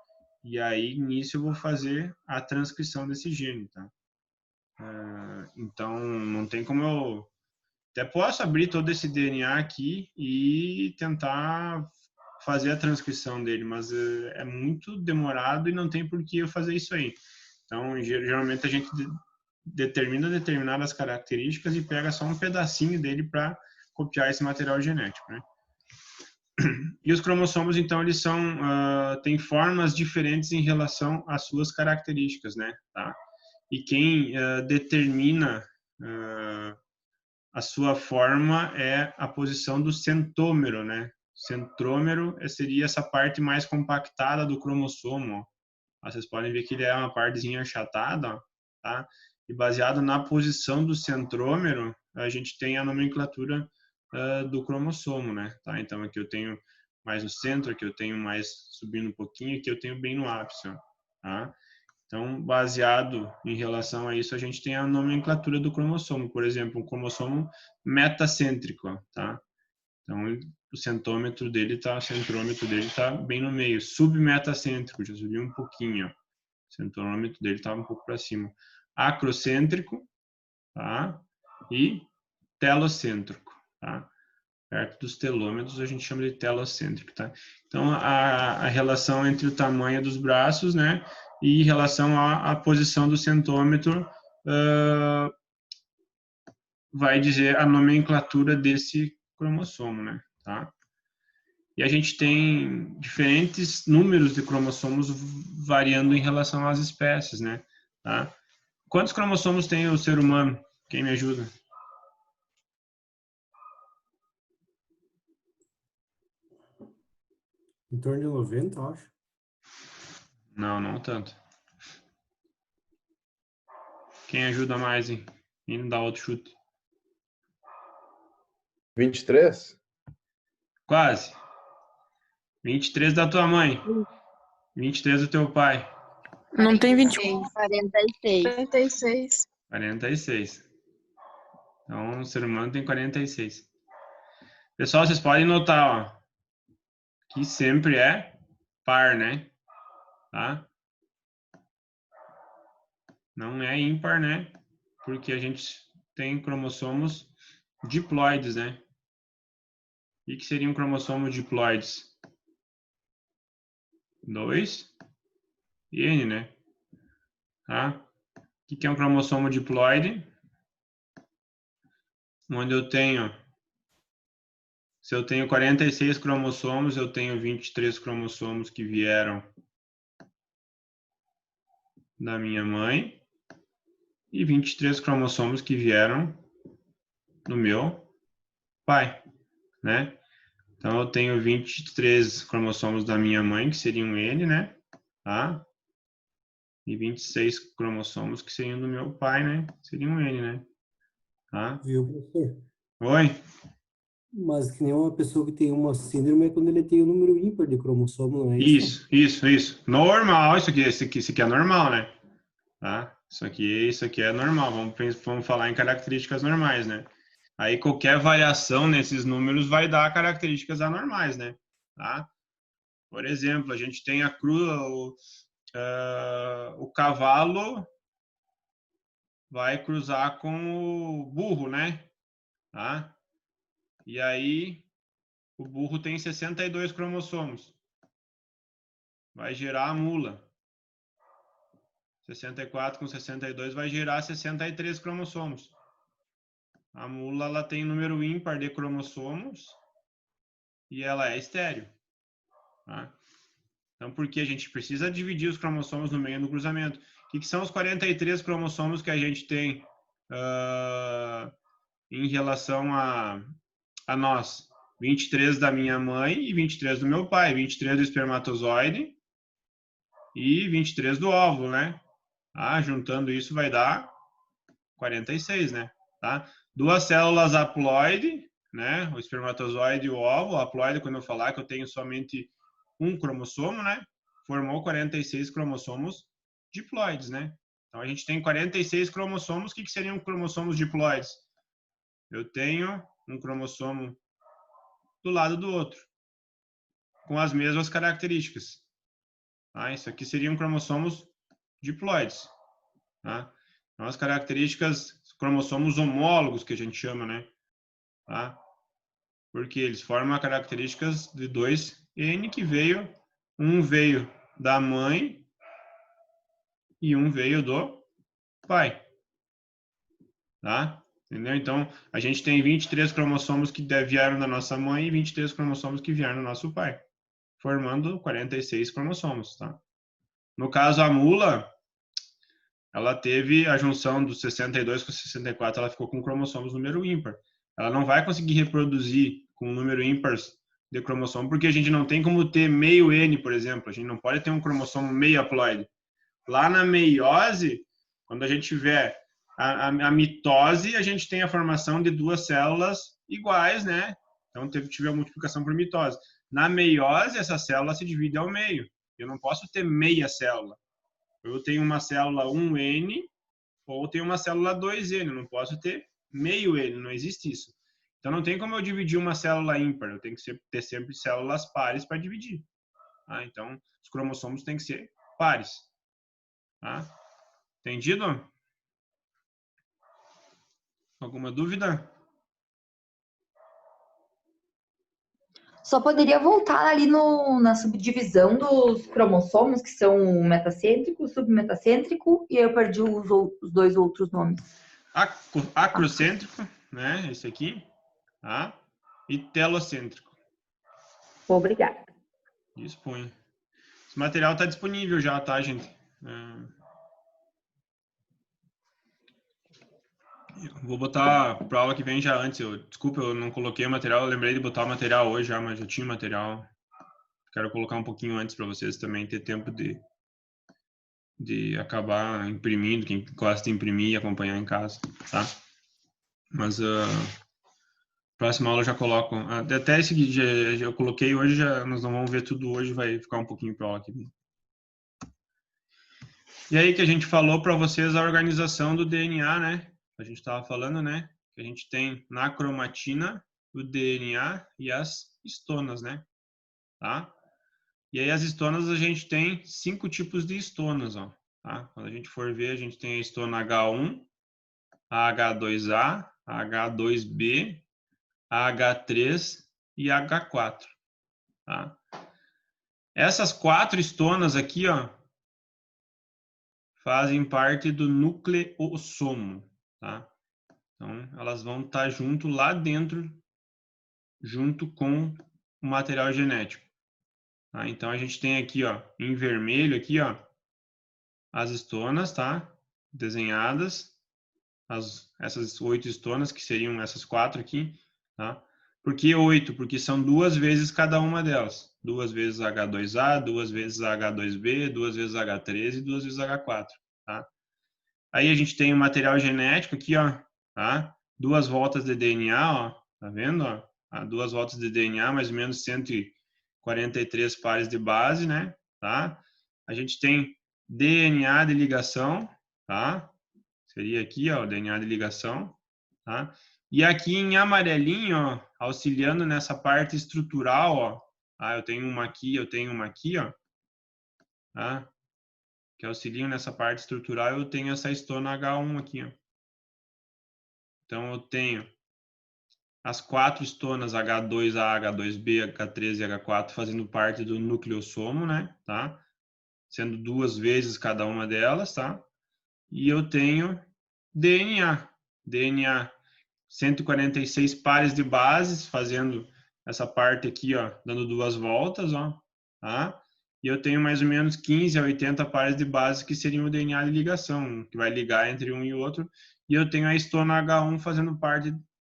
e aí, nisso, eu vou fazer a transcrição desse gene, tá? Então, não tem como eu... Até posso abrir todo esse DNA aqui e tentar fazer a transcrição dele, mas é muito demorado e não tem por que eu fazer isso aí. Então, geralmente, a gente determina determinadas características e pega só um pedacinho dele para copiar esse material genético, né? E os cromossomos, então, eles têm formas diferentes em relação às suas características, né? Tá? E quem determina a sua forma é a posição do centômero, né? Centrômero seria essa parte mais compactada do cromossomo, ó. Vocês podem ver que ele é uma partezinha achatada, ó, tá? E baseado na posição do centrômero, a gente tem a nomenclatura do cromossomo, né? Tá? Então, aqui eu tenho mais no centro, aqui eu tenho mais subindo um pouquinho, aqui eu tenho bem no ápice, ó, tá? Então, baseado em relação a isso, a gente tem a nomenclatura do cromossomo. Por exemplo, um cromossomo metacêntrico, ó, tá? Então, o centrômetro dele tá bem no meio. Submetacêntrico, já subiu um pouquinho, ó. O centrômetro dele tá um pouco para cima. Acrocêntrico, tá? E telocêntrico, tá? Perto dos telômeros a gente chama de telocêntrico, tá? Então, a relação entre o tamanho dos braços, né, e em relação à posição do centômetro, vai dizer a nomenclatura desse cromossomo, né, tá? E a gente tem diferentes números de cromossomos variando em relação às espécies, né, tá? Quantos cromossomos tem o ser humano? Quem me ajuda? Em torno de 90, eu acho. Não, não tanto. Quem ajuda mais, hein? Quem dá outro chute? 23? Quase. 23 da tua mãe. 23 do teu pai. Não tem 24. 46. 46. 46. Então, o ser humano tem 46. Pessoal, vocês podem notar, ó, que sempre é par, né? Tá? Não é ímpar, né? Porque a gente tem cromossomos diploides, né? O que seria um cromossomo diploides? 2 e N, né? Tá? O que é um cromossomo diploide? Onde eu tenho, se eu tenho 46 cromossomos, eu tenho 23 cromossomos que vieram da minha mãe e 23 cromossomos que vieram do meu pai, né? Então, eu tenho 23 cromossomos da minha mãe, que seriam N, né? Tá? E 26 cromossomos que seriam do meu pai, né? Seriam N, né? Tá? Viu, professor? Oi? Mas que nem uma pessoa que tem uma síndrome é quando ele tem o número ímpar de cromossomo, não é isso? Isso. Normal, isso aqui é normal, né? Tá? Isso aqui é normal. Vamos falar em características normais, né? Aí qualquer variação nesses números vai dar características anormais, né? Tá? Por exemplo, a gente tem o cavalo vai cruzar com o burro, né? Tá? E aí o burro tem 62 cromossomos. Vai gerar a mula. 64 com 62 vai gerar 63 cromossomos. A mula ela tem número ímpar de cromossomos e ela é estéril. Tá? Então, porque a gente precisa dividir os cromossomos no meio do cruzamento. O que são os 43 cromossomos que a gente tem em relação a nós? 23 da minha mãe e 23 do meu pai. 23 do espermatozoide e 23 do óvulo, né? Juntando isso vai dar 46, né? Tá? Duas células haploide, né? O espermatozoide e o óvulo. O haploide, quando eu falar que eu tenho somente um cromossomo, né? Formou 46 cromossomos diploides, né? Então, a gente tem 46 cromossomos. O que seriam cromossomos diploides? Eu tenho um cromossomo do lado do outro, com as mesmas características. Tá? Isso aqui seriam cromossomos diploides. Tá? Então, as características, cromossomos homólogos, que a gente chama, né? Tá? Porque eles formam características de 2N que um veio da mãe e um veio do pai. Tá? Entendeu? Então, a gente tem 23 cromossomos que vieram da nossa mãe e 23 cromossomos que vieram do nosso pai, formando 46 cromossomos, tá? No caso, a mula, ela teve a junção dos 62 com 64, ela ficou com cromossomos número ímpar. Ela não vai conseguir reproduzir com um número ímpar de cromossomo, porque a gente não tem como ter meio N, por exemplo. A gente não pode ter um cromossomo meio haploide. Lá na meiose, quando a gente tiver a mitose, a gente tem a formação de duas células iguais, né? Então, tive a multiplicação por mitose. Na meiose, essa célula se divide ao meio. Eu não posso ter meia célula. Eu tenho uma célula 1N ou tenho uma célula 2N. Eu não posso ter meio N, não existe isso. Então, não tem como eu dividir uma célula ímpar. Eu tenho que ter sempre células pares para dividir. Tá? Então, os cromossomos têm que ser pares. Tá? Entendido? Alguma dúvida? Só poderia voltar ali na subdivisão dos cromossomos, que são o metacêntrico, o submetacêntrico, e aí eu perdi os dois outros nomes. Acrocêntrico, né? Esse aqui. Tá? E telocêntrico. Obrigada. Dispõe. Esse material está disponível já, tá, gente? Vou botar para aula que vem já antes. Desculpa, eu não coloquei o material. Eu lembrei de botar o material hoje já, mas já tinha o material. Quero colocar um pouquinho antes para vocês também ter tempo de acabar imprimindo, quem gosta de imprimir e acompanhar em casa, tá? Mas próxima aula eu já coloco. Até esse que eu coloquei hoje, nós não vamos ver tudo hoje, vai ficar um pouquinho para aula aqui. E aí que a gente falou para vocês a organização do DNA, né? A gente estava falando, né? Que a gente tem na cromatina o DNA e as histonas, né? Tá? E aí as histonas a gente tem 5 tipos de histonas, ó. tá? Quando a gente for ver, a gente tem a histona H1, a H2A, a H2B, a H3 e a H4, tá? Essas 4 histonas aqui, ó, fazem parte do nucleossomo, tá? Então, elas vão estar junto lá dentro, junto com o material genético, tá? Então, a gente tem aqui, ó, em vermelho aqui, ó, as histonas, tá? Desenhadas, essas 8 histonas, que seriam essas 4 aqui, tá? Por que 8? Porque são 2 vezes cada uma delas. 2 vezes H2A, 2 vezes H2B, 2 vezes H13 e 2 vezes H4, tá? Aí a gente tem o material genético aqui, ó, tá? 2 voltas de DNA, ó, tá vendo, ó? 2 voltas de DNA, mais ou menos 143 pares de base, né? Tá? A gente tem DNA de ligação, tá? Seria aqui, ó, o DNA de ligação, tá? E aqui em amarelinho, ó, auxiliando nessa parte estrutural, ó, tá? Eu tenho uma aqui, ó, tá? Que auxiliam nessa parte estrutural, eu tenho essa histona H1 aqui, ó. Então, eu tenho as 4 histonas H2A, H2B, H13 e H4 fazendo parte do nucleossomo, né, tá? Sendo 2 vezes cada uma delas, tá? E eu tenho DNA, 146 pares de bases fazendo essa parte aqui, ó, dando 2 voltas, ó, tá? E eu tenho mais ou menos 15 a 80 pares de bases que seriam o DNA de ligação, que vai ligar entre um e outro. E eu tenho a histona H1 fazendo parte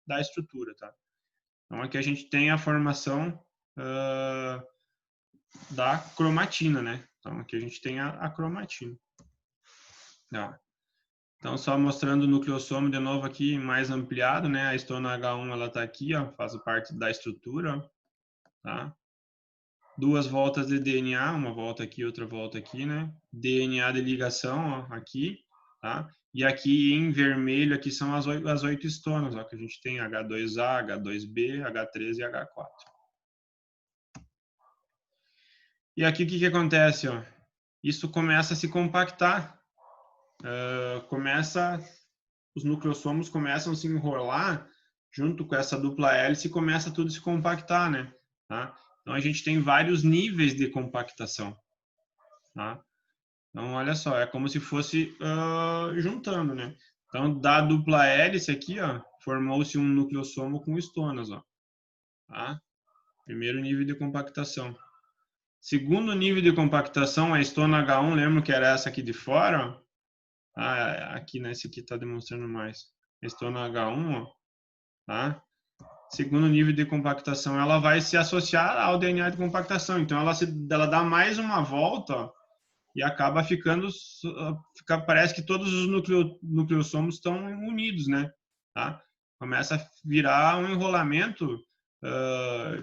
da estrutura, tá? Então aqui a gente tem a formação da cromatina, né? Então aqui a gente tem a cromatina. Tá? Então só mostrando o nucleossomo de novo aqui mais ampliado, né? A histona H1 ela tá aqui, ó, faz parte da estrutura, ó, tá? 2 voltas de DNA, uma volta aqui, outra volta aqui, né? DNA de ligação, ó, aqui, tá? E aqui em vermelho aqui são as 8 histonas, ó, que a gente tem H2A, H2B, H13 e H4. E aqui o que acontece, ó? Isso começa a se compactar, os nucleossomos começam a se enrolar junto com essa dupla hélice e começa tudo a se compactar, né? Tá? Então a gente tem vários níveis de compactação, tá? Então olha só, é como se fosse juntando, né? Então da dupla hélice aqui, ó, formou-se um nucleossomo com histonas, ó, tá? Primeiro nível de compactação. Segundo nível de compactação, a histona H1, lembra que era essa aqui de fora, ó? Aqui nesse aqui está demonstrando mais. A histona H1, ó, tá? Segundo nível de compactação, ela vai se associar ao DNA de compactação. Então, ela dá mais uma volta, ó, e acaba parece que todos os nucleossomos estão unidos, né? Tá? Começa a virar um enrolamento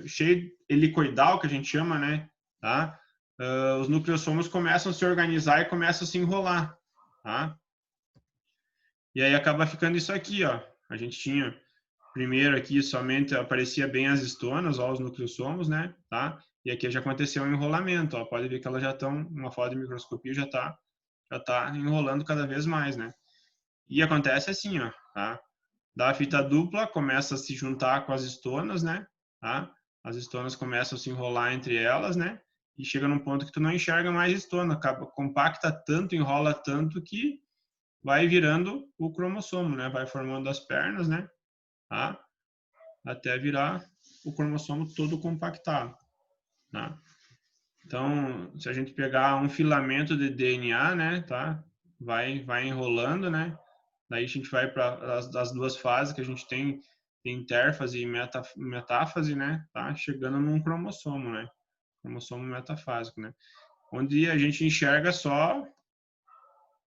cheio helicoidal, que a gente chama, né? Tá? Os nucleossomos começam a se organizar e começam a se enrolar, tá? E aí acaba ficando isso aqui, ó. A gente tinha primeiro aqui somente aparecia bem as histonas, ó, os nucleossomos, né? Tá? E aqui já aconteceu um enrolamento, ó. Pode ver que elas já estão, uma foto de microscopia já tá enrolando cada vez mais, né? E acontece assim, ó, tá? Da fita dupla começa a se juntar com as histonas, né? Tá? As histonas começam a se enrolar entre elas, né? E chega num ponto que tu não enxerga mais histona, compacta tanto, enrola tanto que vai virando o cromossomo, né? Vai formando as pernas, né? Tá? Até virar o cromossomo todo compactado, tá? Então, se a gente pegar um filamento de DNA, né, tá? Vai enrolando, né? Daí a gente vai para as 2 fases que a gente tem intérfase e metáfase, né? Tá? Chegando num cromossomo, né? Cromossomo metafásico, né? Onde a gente enxerga só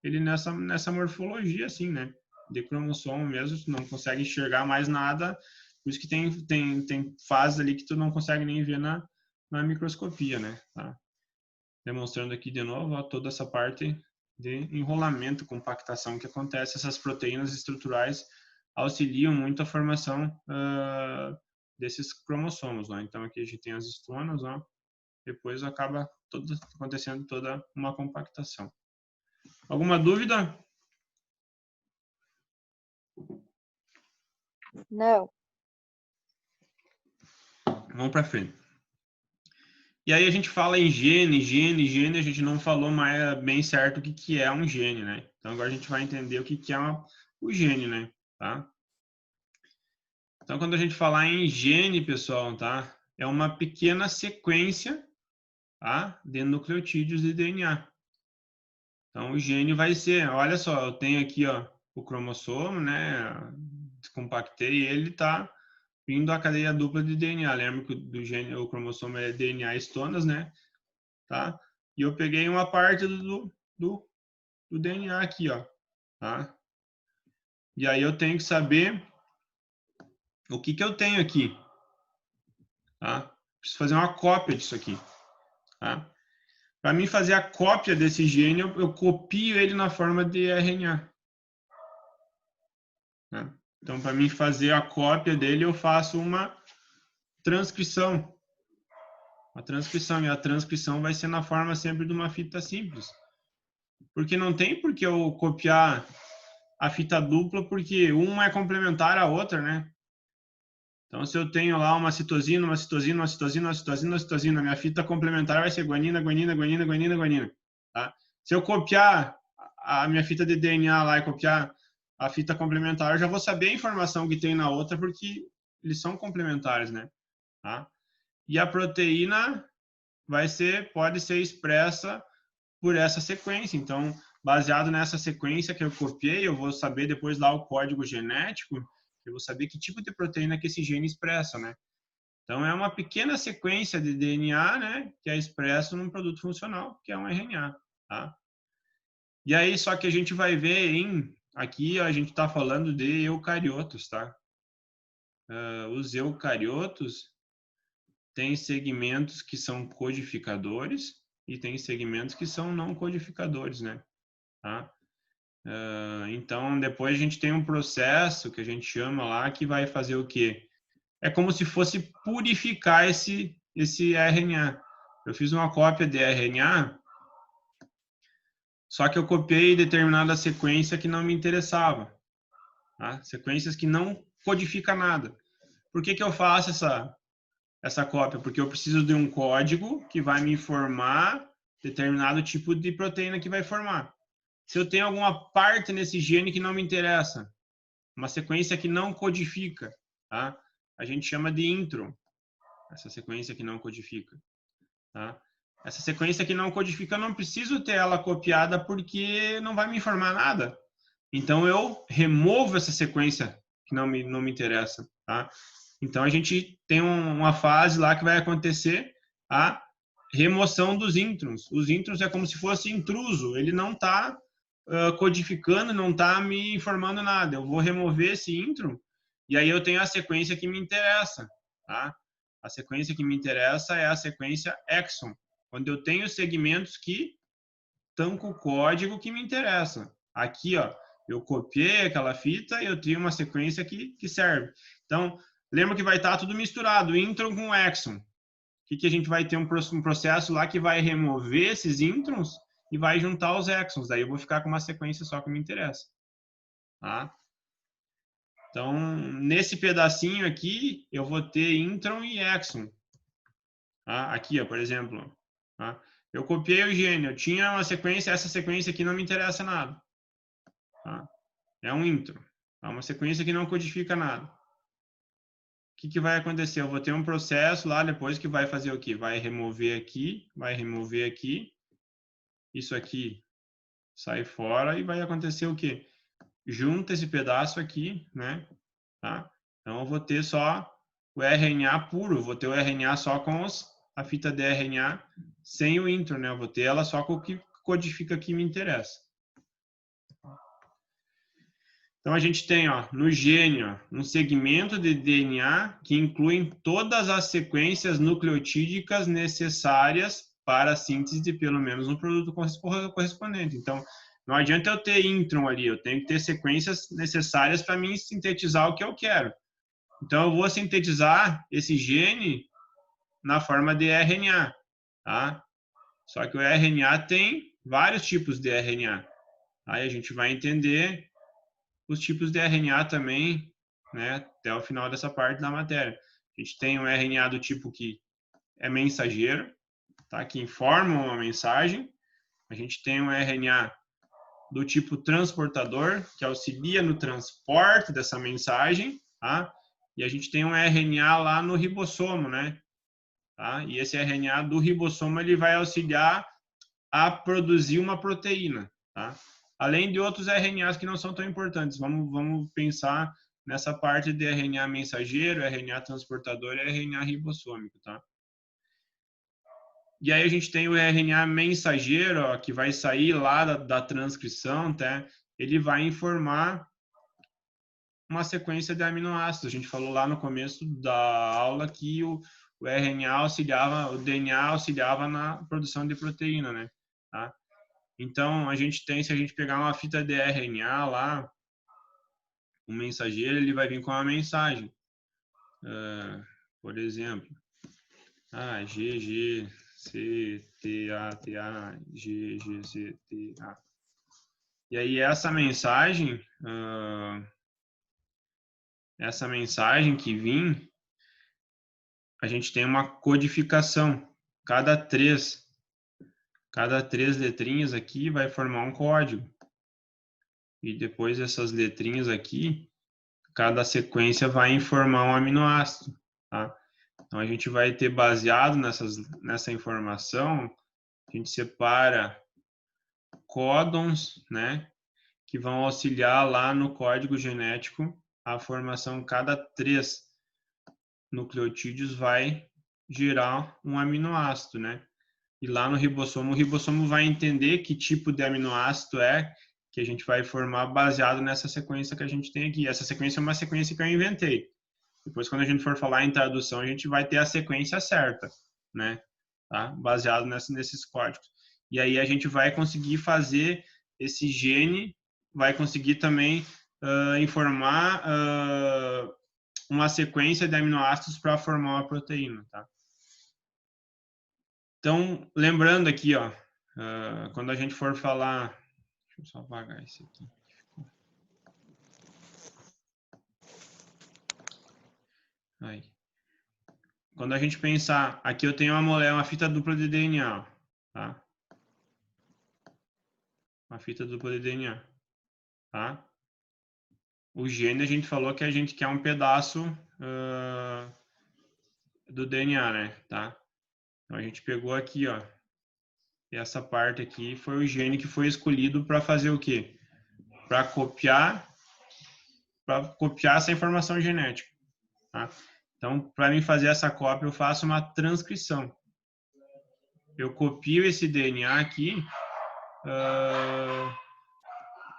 ele nessa morfologia, assim, né? De cromossomo mesmo, tu não consegue enxergar mais nada, por isso que tem fases ali que tu não consegue nem ver na microscopia, né? Tá? Demonstrando aqui de novo, ó, toda essa parte de enrolamento, compactação que acontece, essas proteínas estruturais auxiliam muito a formação desses cromossomos, né? Então aqui a gente tem as histonas, ó, depois acaba acontecendo toda uma compactação. Alguma dúvida? Não. Vamos para frente. E aí a gente fala em gene, a gente não falou mais bem certo o que é um gene, né? Então agora a gente vai entender o que é o gene, né? Tá? Então quando a gente falar em gene, pessoal, tá? É uma pequena sequência, tá? De nucleotídeos de DNA. Então o gene vai ser, olha só, eu tenho aqui, ó, o cromossomo, né? Descompactei ele, tá vindo da cadeia dupla de DNA. Lembra que do gene, o cromossomo é DNA estonas, né? Tá? E eu peguei uma parte do DNA aqui, ó. Tá? E aí eu tenho que saber o que eu tenho aqui. Tá? Preciso fazer uma cópia disso aqui. Tá? Para mim fazer a cópia desse gene, eu copio ele na forma de RNA. Tá? Então, para mim fazer a cópia dele, eu faço uma transcrição. A transcrição. E a transcrição vai ser na forma sempre de uma fita simples. Porque não tem por que eu copiar a fita dupla, porque uma é complementar à outra, né? Então, se eu tenho lá uma citosina, a minha fita complementar vai ser guanina, tá? Se eu copiar a minha fita de DNA lá e copiar a fita complementar, eu já vou saber a informação que tem na outra, porque eles são complementares, né? Tá? E a proteína pode ser expressa por essa sequência. Então, baseado nessa sequência que eu copiei, eu vou saber depois lá o código genético, eu vou saber que tipo de proteína que esse gene expressa, né? Então, é uma pequena sequência de DNA, né, que é expresso num produto funcional, que é um RNA, tá? E aí, só que a gente vai ver aqui a gente está falando de eucariotos, tá? Os eucariotos têm segmentos que são codificadores e tem segmentos que são não codificadores, né? Tá? Então, depois a gente tem um processo que a gente chama lá que vai fazer o quê? É como se fosse purificar esse RNA. Eu fiz uma cópia de RNA, só que eu copiei determinada sequência que não me interessava. Tá? Sequências que não codificam nada. Por que eu faço essa cópia? Porque eu preciso de um código que vai me informar determinado tipo de proteína que vai formar. Se eu tenho alguma parte nesse gene que não me interessa, uma sequência que não codifica, tá? A gente chama de intron, essa sequência que não codifica. Tá? Essa sequência que não codifica, eu não preciso ter ela copiada porque não vai me informar nada. Então, eu removo essa sequência que não me interessa. Tá? Então, a gente tem uma fase lá que vai acontecer a remoção dos introns. Os introns é como se fosse intruso, ele não está codificando, não está me informando nada. Eu vou remover esse intron e aí eu tenho a sequência que me interessa. Tá? A sequência que me interessa é a sequência exon, onde eu tenho segmentos que estão com o código que me interessa. Aqui, ó, eu copiei aquela fita e eu tenho uma sequência que serve. Então, lembra que vai estar tudo misturado, intron com exon. O que a gente vai ter um processo lá que vai remover esses introns e vai juntar os exons. Daí eu vou ficar com uma sequência só que me interessa. Tá? Então, nesse pedacinho aqui, eu vou ter intron e exon. Tá? Aqui, ó, por exemplo. Tá? Eu copiei o gene, eu tinha uma sequência, essa sequência aqui não me interessa nada. Tá? É um intron. Tá? Uma sequência que não codifica nada. O que vai acontecer? Eu vou ter um processo lá depois que vai fazer o quê? Vai remover aqui. Isso aqui sai fora e vai acontecer o quê? Junta esse pedaço aqui, né? Tá? Então, eu vou ter só o RNA puro, vou ter o RNA só com a fita de RNA sem o intron, né? Eu vou ter ela só com o que codifica que me interessa. Então, a gente tem, ó, no gene, ó, um segmento de DNA que inclui todas as sequências nucleotídicas necessárias para a síntese de pelo menos um produto correspondente. Então, não adianta eu ter intron ali, eu tenho que ter sequências necessárias para mim sintetizar o que eu quero. Então, eu vou sintetizar esse gene na forma de RNA, tá? Só que o RNA tem vários tipos de RNA. Aí a gente vai entender os tipos de RNA também, né, até o final dessa parte da matéria. A gente tem um RNA do tipo que é mensageiro, tá, que informa uma mensagem. A gente tem um RNA do tipo transportador, que auxilia no transporte dessa mensagem, tá? E a gente tem um RNA lá no ribossomo, né? Tá? E esse RNA do ribossomo ele vai auxiliar a produzir uma proteína, tá? Além de outros RNAs que não são tão importantes. Vamos pensar nessa parte de RNA mensageiro, RNA transportador e RNA ribossômico, tá? E aí a gente tem o RNA mensageiro, ó, que vai sair lá da transcrição, tá? Ele vai informar uma sequência de aminoácidos. A gente falou lá no começo da aula que o RNA auxiliava, o DNA auxiliava na produção de proteína, né? Tá? Então, a gente tem, se a gente pegar uma fita de RNA lá, o mensageiro, ele vai vir com uma mensagem. Por exemplo, GG, CTA, GGCTA. E aí essa mensagem que vem, a gente tem uma codificação. Cada três letrinhas aqui vai formar um código. E depois essas letrinhas aqui, cada sequência vai informar um aminoácido, tá? Então, a gente vai ter, baseado nessa informação, a gente separa códons, né, que vão auxiliar lá no código genético a formação. Cada 3 nucleotídeos vai gerar um aminoácido, né? E lá no ribossomo, o ribossomo vai entender que tipo de aminoácido é que a gente vai formar baseado nessa sequência que a gente tem aqui. Essa sequência é uma sequência que eu inventei. Depois, quando a gente for falar em tradução, a gente vai ter a sequência certa, né? Tá? Baseado nesses códigos. E aí a gente vai conseguir fazer esse gene, vai conseguir também informar uma sequência de aminoácidos para formar uma proteína, tá? Então, lembrando aqui, ó, quando a gente for falar... Deixa eu só apagar esse aqui. Aí. Quando a gente pensar, aqui eu tenho uma fita dupla de DNA, tá? Uma fita dupla de DNA, tá? O gene a gente falou que a gente quer um pedaço do DNA, né? Tá? Então a gente pegou aqui, ó. Essa parte aqui foi o gene que foi escolhido para fazer o quê? Para copiar essa informação genética, tá? Então, para mim fazer essa cópia, eu faço uma transcrição. Eu copio esse DNA aqui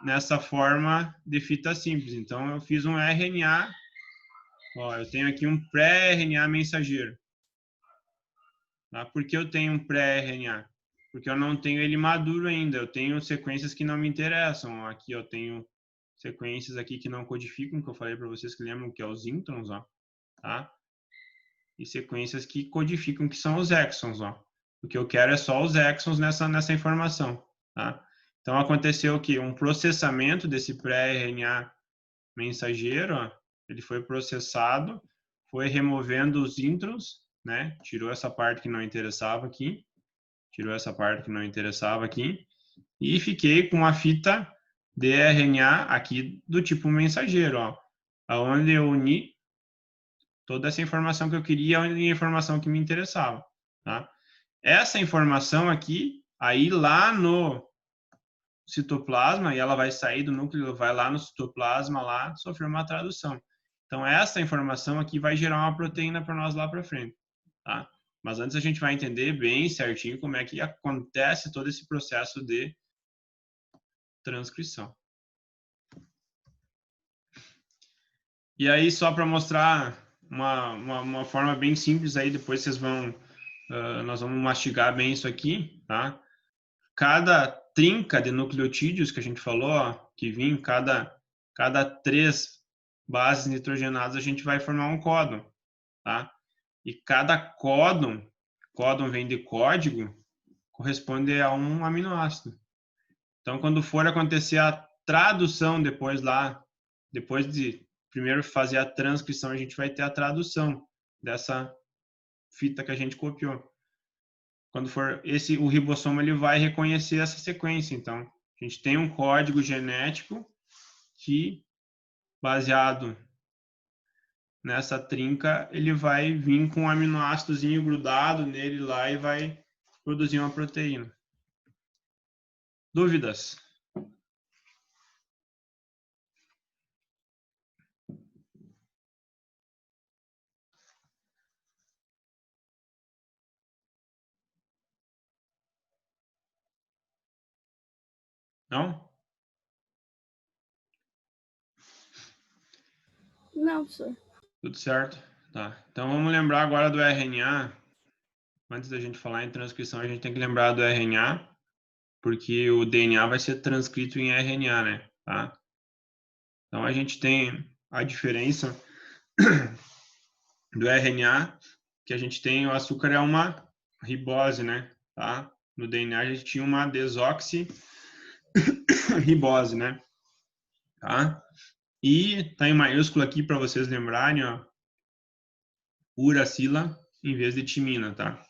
nessa forma de fita simples. Então, eu fiz um RNA. Ó, eu tenho aqui um pré-RNA mensageiro. Tá? Por que eu tenho um pré-RNA? Porque eu não tenho ele maduro ainda. Eu tenho sequências que não me interessam. Aqui eu tenho sequências aqui que não codificam, que eu falei para vocês que lembram que é os introns, ó. Tá? E sequências que codificam, que são os exons, ó. O que eu quero é só os exons nessa informação, tá? Então, aconteceu o quê? Um processamento desse pré-RNA mensageiro, ó, ele foi processado, foi removendo os introns, né? Tirou essa parte que não interessava aqui, e fiquei com a fita de RNA aqui do tipo mensageiro, ó, onde eu uni toda essa informação que eu queria e a informação que me interessava, tá? Essa informação aqui, aí lá no citoplasma, e ela vai sair do núcleo, vai lá no citoplasma, lá, sofrer uma tradução. Então, essa informação aqui vai gerar uma proteína para nós lá para frente, tá? Mas antes a gente vai entender bem certinho como é que acontece todo esse processo de transcrição. E aí, só para mostrar uma forma bem simples aí, depois vocês vão, nós vamos mastigar bem isso aqui, tá? Cada trinca de nucleotídeos que a gente falou, ó, que vem, cada 3 bases nitrogenadas, a gente vai formar um códon, tá? E cada códon vem de código, corresponde a um aminoácido. Então, quando for acontecer a tradução depois de primeiro fazer a transcrição, a gente vai ter a tradução dessa fita que a gente copiou. Quando for o ribossomo, ele vai reconhecer essa sequência. Então, a gente tem um código genético que, baseado nessa trinca, ele vai vir com um aminoácidozinho grudado nele lá e vai produzir uma proteína. Dúvidas? Não? Não, professor. Tudo certo? Tá. Então vamos lembrar agora do RNA. Antes da gente falar em transcrição, a gente tem que lembrar do RNA, porque o DNA vai ser transcrito em RNA, né? Tá? Então a gente tem a diferença do RNA, que a gente tem, o açúcar é uma ribose, né? Tá? No DNA a gente tinha uma desoxirribose, né? Tá? E tá em maiúsculo aqui para vocês lembrarem, ó, uracila em vez de timina, tá?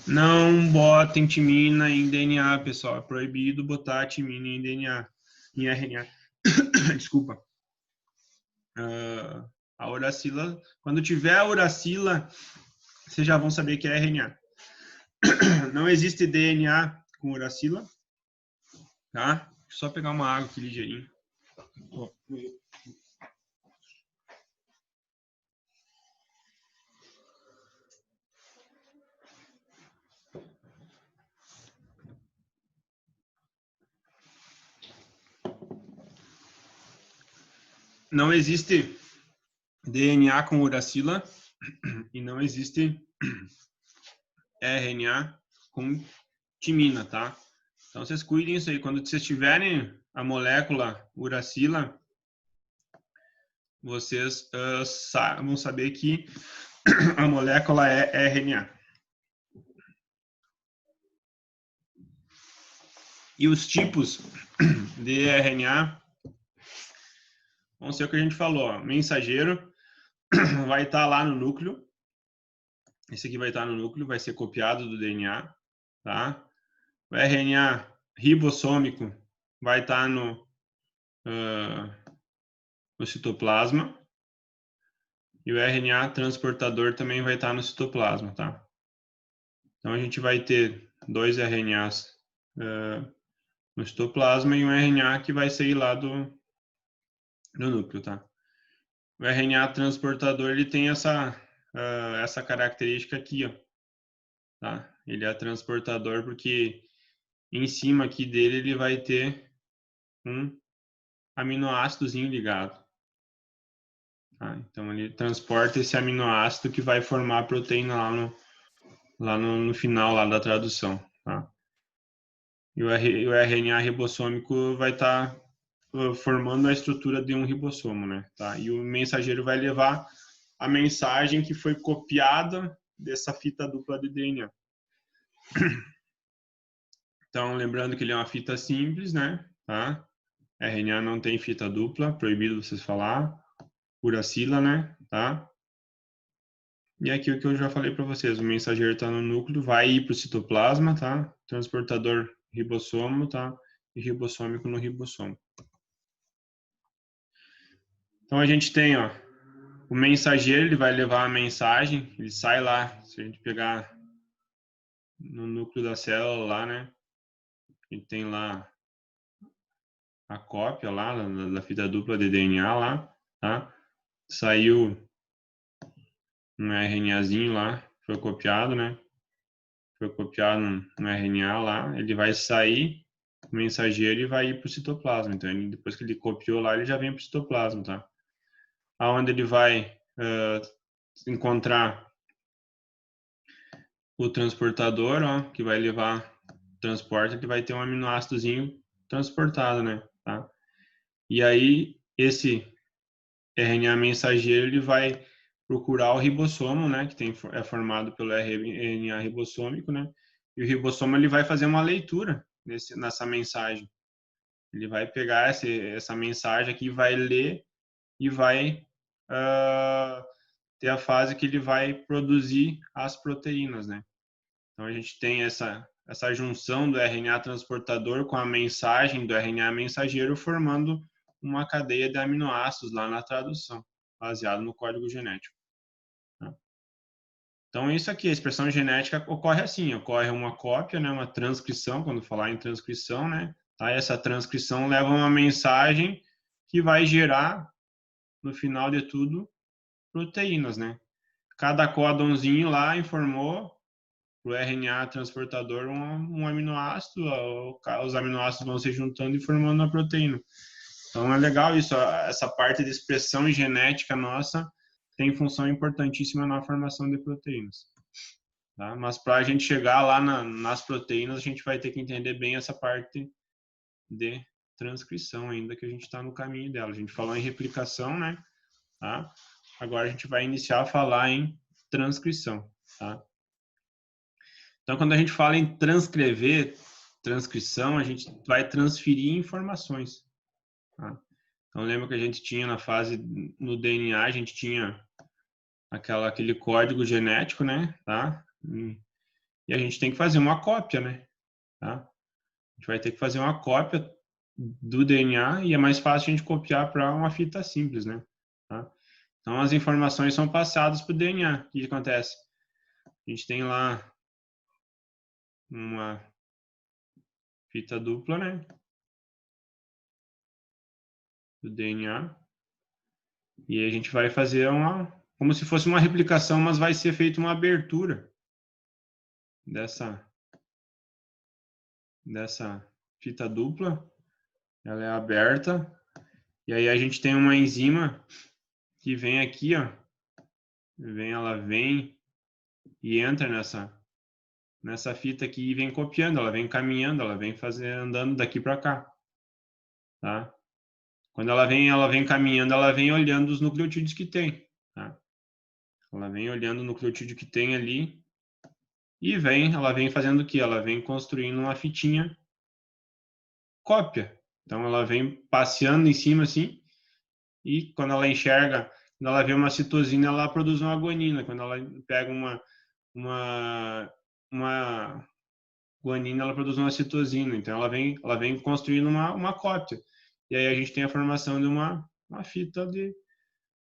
Não botem timina em DNA, pessoal. É proibido botar timina em DNA, em RNA. Desculpa. A uracila, quando tiver a uracila, vocês já vão saber que é RNA. Não existe DNA com uracila, tá? Só pegar uma água aqui ligeirinho. Não existe DNA com uracila e não existe RNA com timina, tá? Então vocês cuidem isso aí. Quando vocês tiverem a molécula uracila, vocês vão saber que a molécula é RNA. E os tipos de RNA vão ser o que a gente falou. Ó. Mensageiro vai estar lá no núcleo. Esse aqui vai estar no núcleo, vai ser copiado do DNA. Tá? O RNA ribossômico vai estar no citoplasma. E o RNA transportador também vai estar no citoplasma. Tá? Então a gente vai ter 2 RNAs no citoplasma e um RNA que vai sair lá do núcleo, tá? O RNA transportador, ele tem essa característica aqui, ó, tá? Ele é transportador porque em cima aqui dele ele vai ter um aminoácidozinho ligado, tá? Então ele transporta esse aminoácido que vai formar a proteína lá no final lá da tradução, tá? E o RNA ribossômico vai estar formando a estrutura de um ribossomo, né? Tá? E o mensageiro vai levar a mensagem que foi copiada dessa fita dupla de DNA. Então, lembrando que ele é uma fita simples, né? Tá? RNA não tem fita dupla, proibido vocês falar. Uracila, né? Tá? E aqui o que eu já falei para vocês, o mensageiro está no núcleo, vai ir para o citoplasma, tá? Transportador ribossomo, tá? E ribossômico no ribossomo. Então a gente tem, ó, o mensageiro, ele vai levar a mensagem, ele sai lá, se a gente pegar no núcleo da célula lá, né? Ele tem lá a cópia lá da fita dupla de DNA lá, tá? Saiu um RNAzinho lá, foi copiado, né? Foi copiado no RNA lá, ele vai sair, o mensageiro, e vai ir para o citoplasma. Então, depois que ele copiou lá, ele já vem para o citoplasma, tá? Aonde ele vai encontrar o transportador, ó, que vai levar transporte, que vai ter um aminoácidozinho transportado, né? Tá? E aí, esse RNA mensageiro, ele vai procurar o ribossomo, né? Que é formado pelo RNA ribossômico, né? E o ribossomo, ele vai fazer uma leitura nessa mensagem. Ele vai pegar essa mensagem aqui, vai ler e vai ter a fase que ele vai produzir as proteínas, né? Então, a gente tem essa junção do RNA transportador com a mensagem do RNA mensageiro, formando uma cadeia de aminoácidos lá na tradução, baseado no código genético. Tá? Então, isso aqui, a expressão genética ocorre assim, ocorre uma cópia, né, uma transcrição, quando falar em transcrição, né? Tá? Essa transcrição leva uma mensagem que vai gerar, no final de tudo, proteínas, né? Cada códonzinho lá informou para o RNA transportador um aminoácido, os aminoácidos vão se juntando e formando a proteína. Então é legal isso, essa parte de expressão genética nossa tem função importantíssima na formação de proteínas. Tá? Mas para a gente chegar lá nas proteínas, a gente vai ter que entender bem essa parte de transcrição ainda, que a gente está no caminho dela. A gente falou em replicação, né? Tá? Agora a gente vai iniciar a falar em transcrição. Tá? Então, quando a gente fala em transcrever, transcrição, a gente vai transferir informações. Tá? Então, lembra que a gente tinha na fase, no DNA, a gente tinha aquele código genético, né? Tá? E a gente tem que fazer uma cópia, né? Tá? A gente vai ter que fazer uma cópia do DNA e é mais fácil a gente copiar para uma fita simples, né? Tá? Então, as informações são passadas para o DNA. O que acontece? A gente tem lá uma fita dupla, né? Do DNA. E a gente vai fazer como se fosse uma replicação, mas vai ser feita uma abertura dessa fita dupla. Ela é aberta. E aí a gente tem uma enzima que vem aqui, ó. Ela vem e entra nessa fita aqui e vem copiando, ela vem caminhando, ela vem andando daqui para cá, tá? Quando ela vem caminhando, ela vem olhando os nucleotídeos que tem, tá? Ela vem olhando o nucleotídeo que tem ali e ela vem fazendo o quê? Ela vem construindo uma fitinha cópia. Então ela vem passeando em cima assim e quando ela enxerga, quando ela vê uma citosina, ela produz uma guanina. Quando ela pega uma guanina, ela produz uma citosina. Então, ela vem construindo uma cópia. E aí a gente tem a formação de uma fita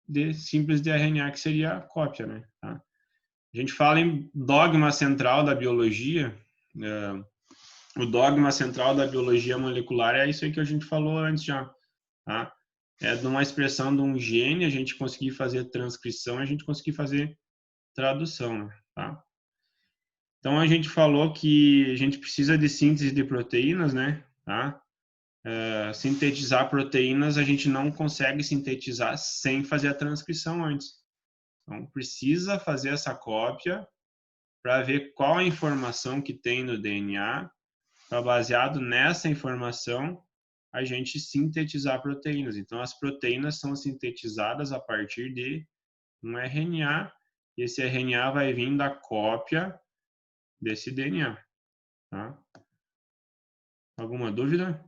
de simples de RNA, que seria a cópia, né? Tá? A gente fala em dogma central da biologia. O dogma central da biologia molecular é isso aí que a gente falou antes já. Tá? É de uma expressão de um gene, a gente conseguir fazer transcrição, a gente conseguir fazer tradução, né? Tá? Então, a gente falou que a gente precisa de síntese de proteínas, né? Tá? Sintetizar proteínas, a gente não consegue sintetizar sem fazer a transcrição antes. Então, precisa fazer essa cópia para ver qual a informação que tem no DNA, para, baseado nessa informação, a gente sintetizar proteínas. Então, as proteínas são sintetizadas a partir de um RNA, e esse RNA vai vir da cópia desse DNA. Tá? Alguma dúvida?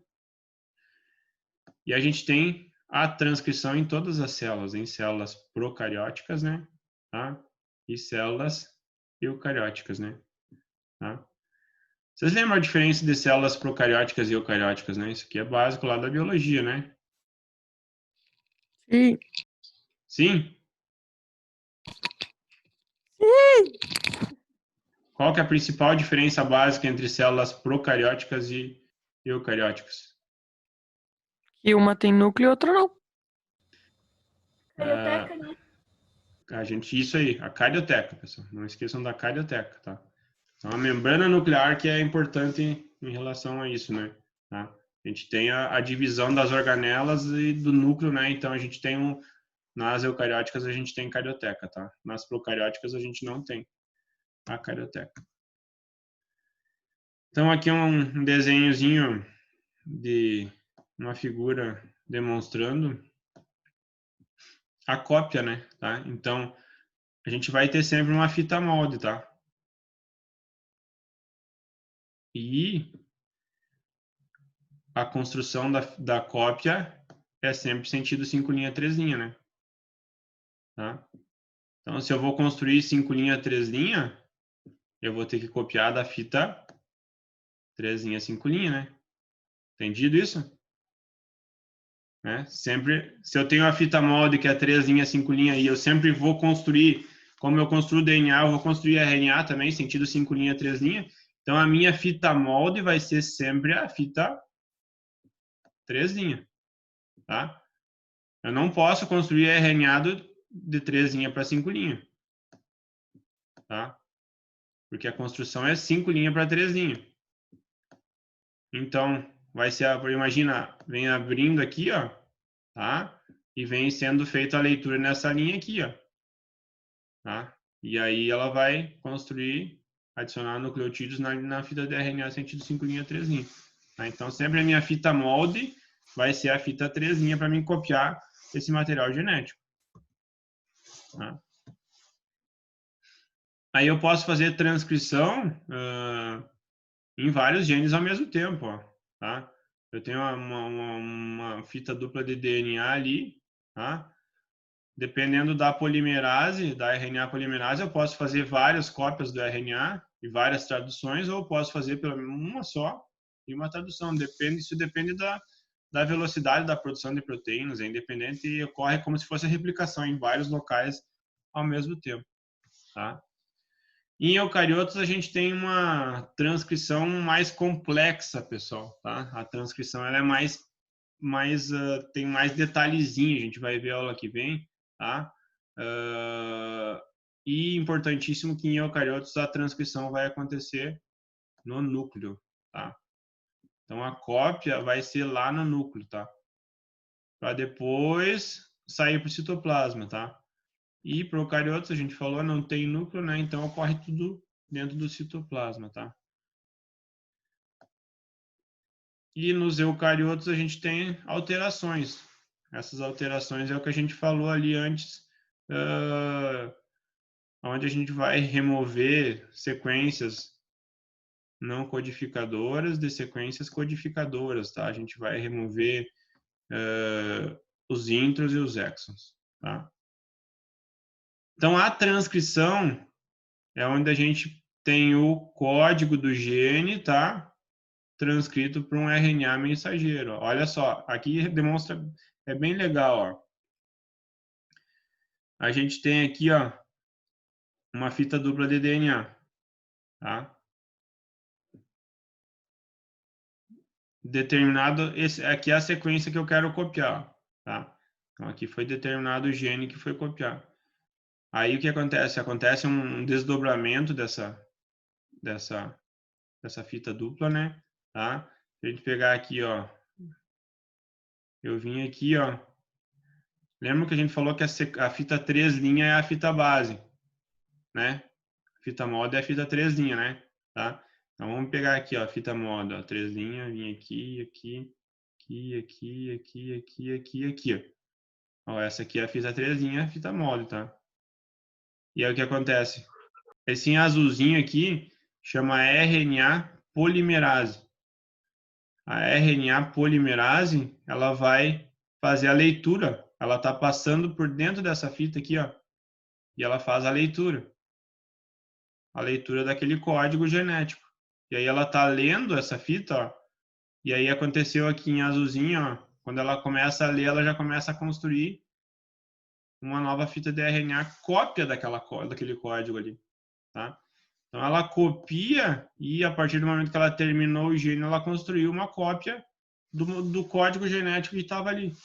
E a gente tem a transcrição em todas as células, em células procarióticas, né? Tá? E células eucarióticas, né? Tá? Vocês lembram a diferença de células procarióticas e eucarióticas, né? Isso aqui é básico lá da biologia, né? Sim. Sim? Sim. Qual que é a principal diferença básica entre células procarióticas e eucarióticas? E uma tem núcleo e outra não. Carioteca, né? Isso aí, a carioteca, pessoal. Não esqueçam da carioteca, tá? Então, a membrana nuclear que é importante em relação a isso, né? Tá? A gente tem a divisão das organelas e do núcleo, né? Então, a gente tem nas eucarióticas, a gente tem carioteca, tá? Nas procarióticas, a gente não tem a carioteca. Então, aqui é um desenhozinho de uma figura demonstrando a cópia, né? Tá? Então, a gente vai ter sempre uma fita molde, tá? E a construção da cópia é sempre sentido 5 linha, 3 linha, né? Tá? Então, se eu vou construir 5 linha, 3 linha, eu vou ter que copiar da fita 3 linha, 5 linha, né? Entendido isso? Né? Sempre, se eu tenho a fita molde que é 3 linha, 5 linha, e eu sempre vou construir, como eu construo DNA, eu vou construir RNA também, sentido 5 linha, 3 linha. Então, a minha fita molde vai ser sempre a fita 3 linha, tá? Eu não posso construir RNA de 3 linha para 5 linha, tá? Porque a construção é 5 linha para 3 linha. Então, vai ser, imagina, vem abrindo aqui, ó, tá? E vem sendo feita a leitura nessa linha aqui, ó. Tá? E aí ela vai construir, adicionar nucleotídeos na fita de RNA sentido 5 linha, 3 linha. Tá? Então, sempre a minha fita molde vai ser a fita 3 linha para mim copiar esse material genético. Tá? Aí eu posso fazer transcrição em vários genes ao mesmo tempo. Ó, tá? Eu tenho uma fita dupla de DNA ali, tá? Dependendo da polimerase, da RNA polimerase, eu posso fazer várias cópias do RNA e várias traduções, ou eu posso fazer pelo menos uma só e uma tradução. Isso depende da velocidade da produção de proteínas, é independente e ocorre como se fosse a replicação em vários locais ao mesmo tempo. Tá? Em eucariotos, a gente tem uma transcrição mais complexa, pessoal. Tá? A transcrição ela é tem mais detalhezinho, a gente vai ver a aula que vem. Tá? E importantíssimo que em eucariotos a transcrição vai acontecer no núcleo, tá? Então a cópia vai ser lá no núcleo, tá? Para depois sair para o citoplasma, tá? E procariotos, a gente falou, não tem núcleo, né? Então ocorre tudo dentro do citoplasma, tá? E nos eucariotos a gente tem alterações. Essas alterações é o que a gente falou ali antes, onde a gente vai remover sequências não codificadoras de sequências codificadoras, tá? A gente vai remover os intros e os exons, tá? Então, a transcrição é onde a gente tem o código do gene, tá? Transcrito para um RNA mensageiro. Olha só, aqui demonstra, é bem legal, ó. A gente tem aqui, ó, uma fita dupla de DNA, tá? Determinado, aqui é a sequência que eu quero copiar, tá? Então, aqui foi determinado o gene que foi copiar. Aí, o que acontece? Acontece um desdobramento dessa fita dupla, né? Tá? Se a gente pegar aqui, ó, eu vim aqui, ó, lembra que a gente falou que a fita 3 linha é a fita base, né? A fita moda é a fita 3 linha, né? Tá? Então, vamos pegar aqui, ó, a fita moda, ó, 3 linha, vim aqui, aqui. Ó, essa aqui é a fita 3 linha, a fita moda, tá? E aí o que acontece? Esse azulzinho aqui chama RNA polimerase. A RNA polimerase, ela vai fazer a leitura. Ela está passando por dentro dessa fita aqui, ó. E ela faz a leitura. A leitura daquele código genético. E aí ela está lendo essa fita, ó. E aí aconteceu aqui em azulzinho, ó. Quando ela começa a ler, ela já começa a construir uma nova fita de RNA cópia daquele código ali, tá? Então ela copia e a partir do momento que ela terminou o gene, ela construiu uma cópia do código genético que estava ali.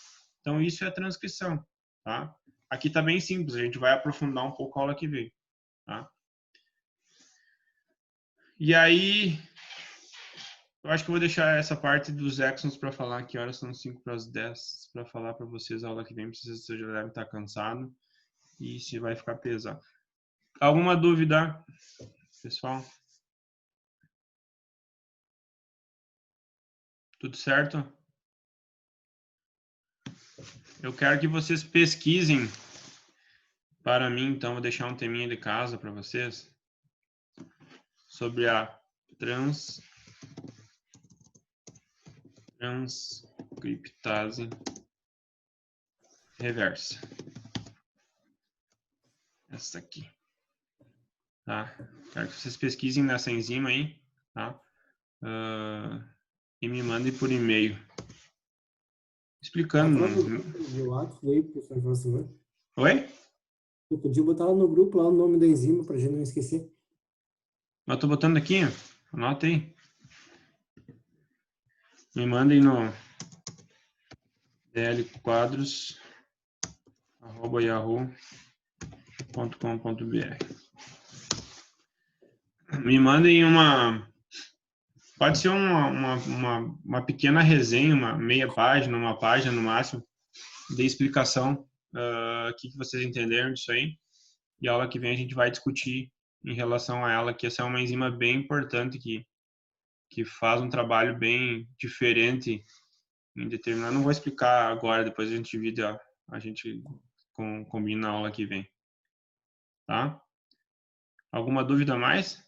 Então isso é a transcrição, tá? Aqui está bem simples, a gente vai aprofundar um pouco a aula que vem, tá? E aí, eu acho que eu vou deixar essa parte dos exons para falar, que horas são 5 para as 10, para falar para vocês a aula que vem, porque vocês já devem estar cansados e se vai ficar pesado. Alguma dúvida, pessoal? Tudo certo? Eu quero que vocês pesquisem para mim, então vou deixar um teminha de casa para vocês sobre a transcrição Transcriptase reversa. Essa aqui. Tá? Quero que vocês pesquisem nessa enzima aí, tá? E me mandem por e-mail. Explicando. Oi? Eu podia botar lá no grupo lá o nome da enzima pra gente não esquecer. Eu tô botando aqui, ó. Anota aí. Me mandem no dlquadros@yahoo.com.br. Me mandem uma... Pode ser uma pequena resenha, uma meia página, uma página no máximo, de explicação, o que vocês entenderam disso aí. E a aula que vem a gente vai discutir em relação a ela, que essa é uma enzima bem importante, que faz um trabalho bem diferente em determinado... Não vou explicar agora, depois a gente divide, a gente combina na aula que vem. Tá? Alguma dúvida a mais?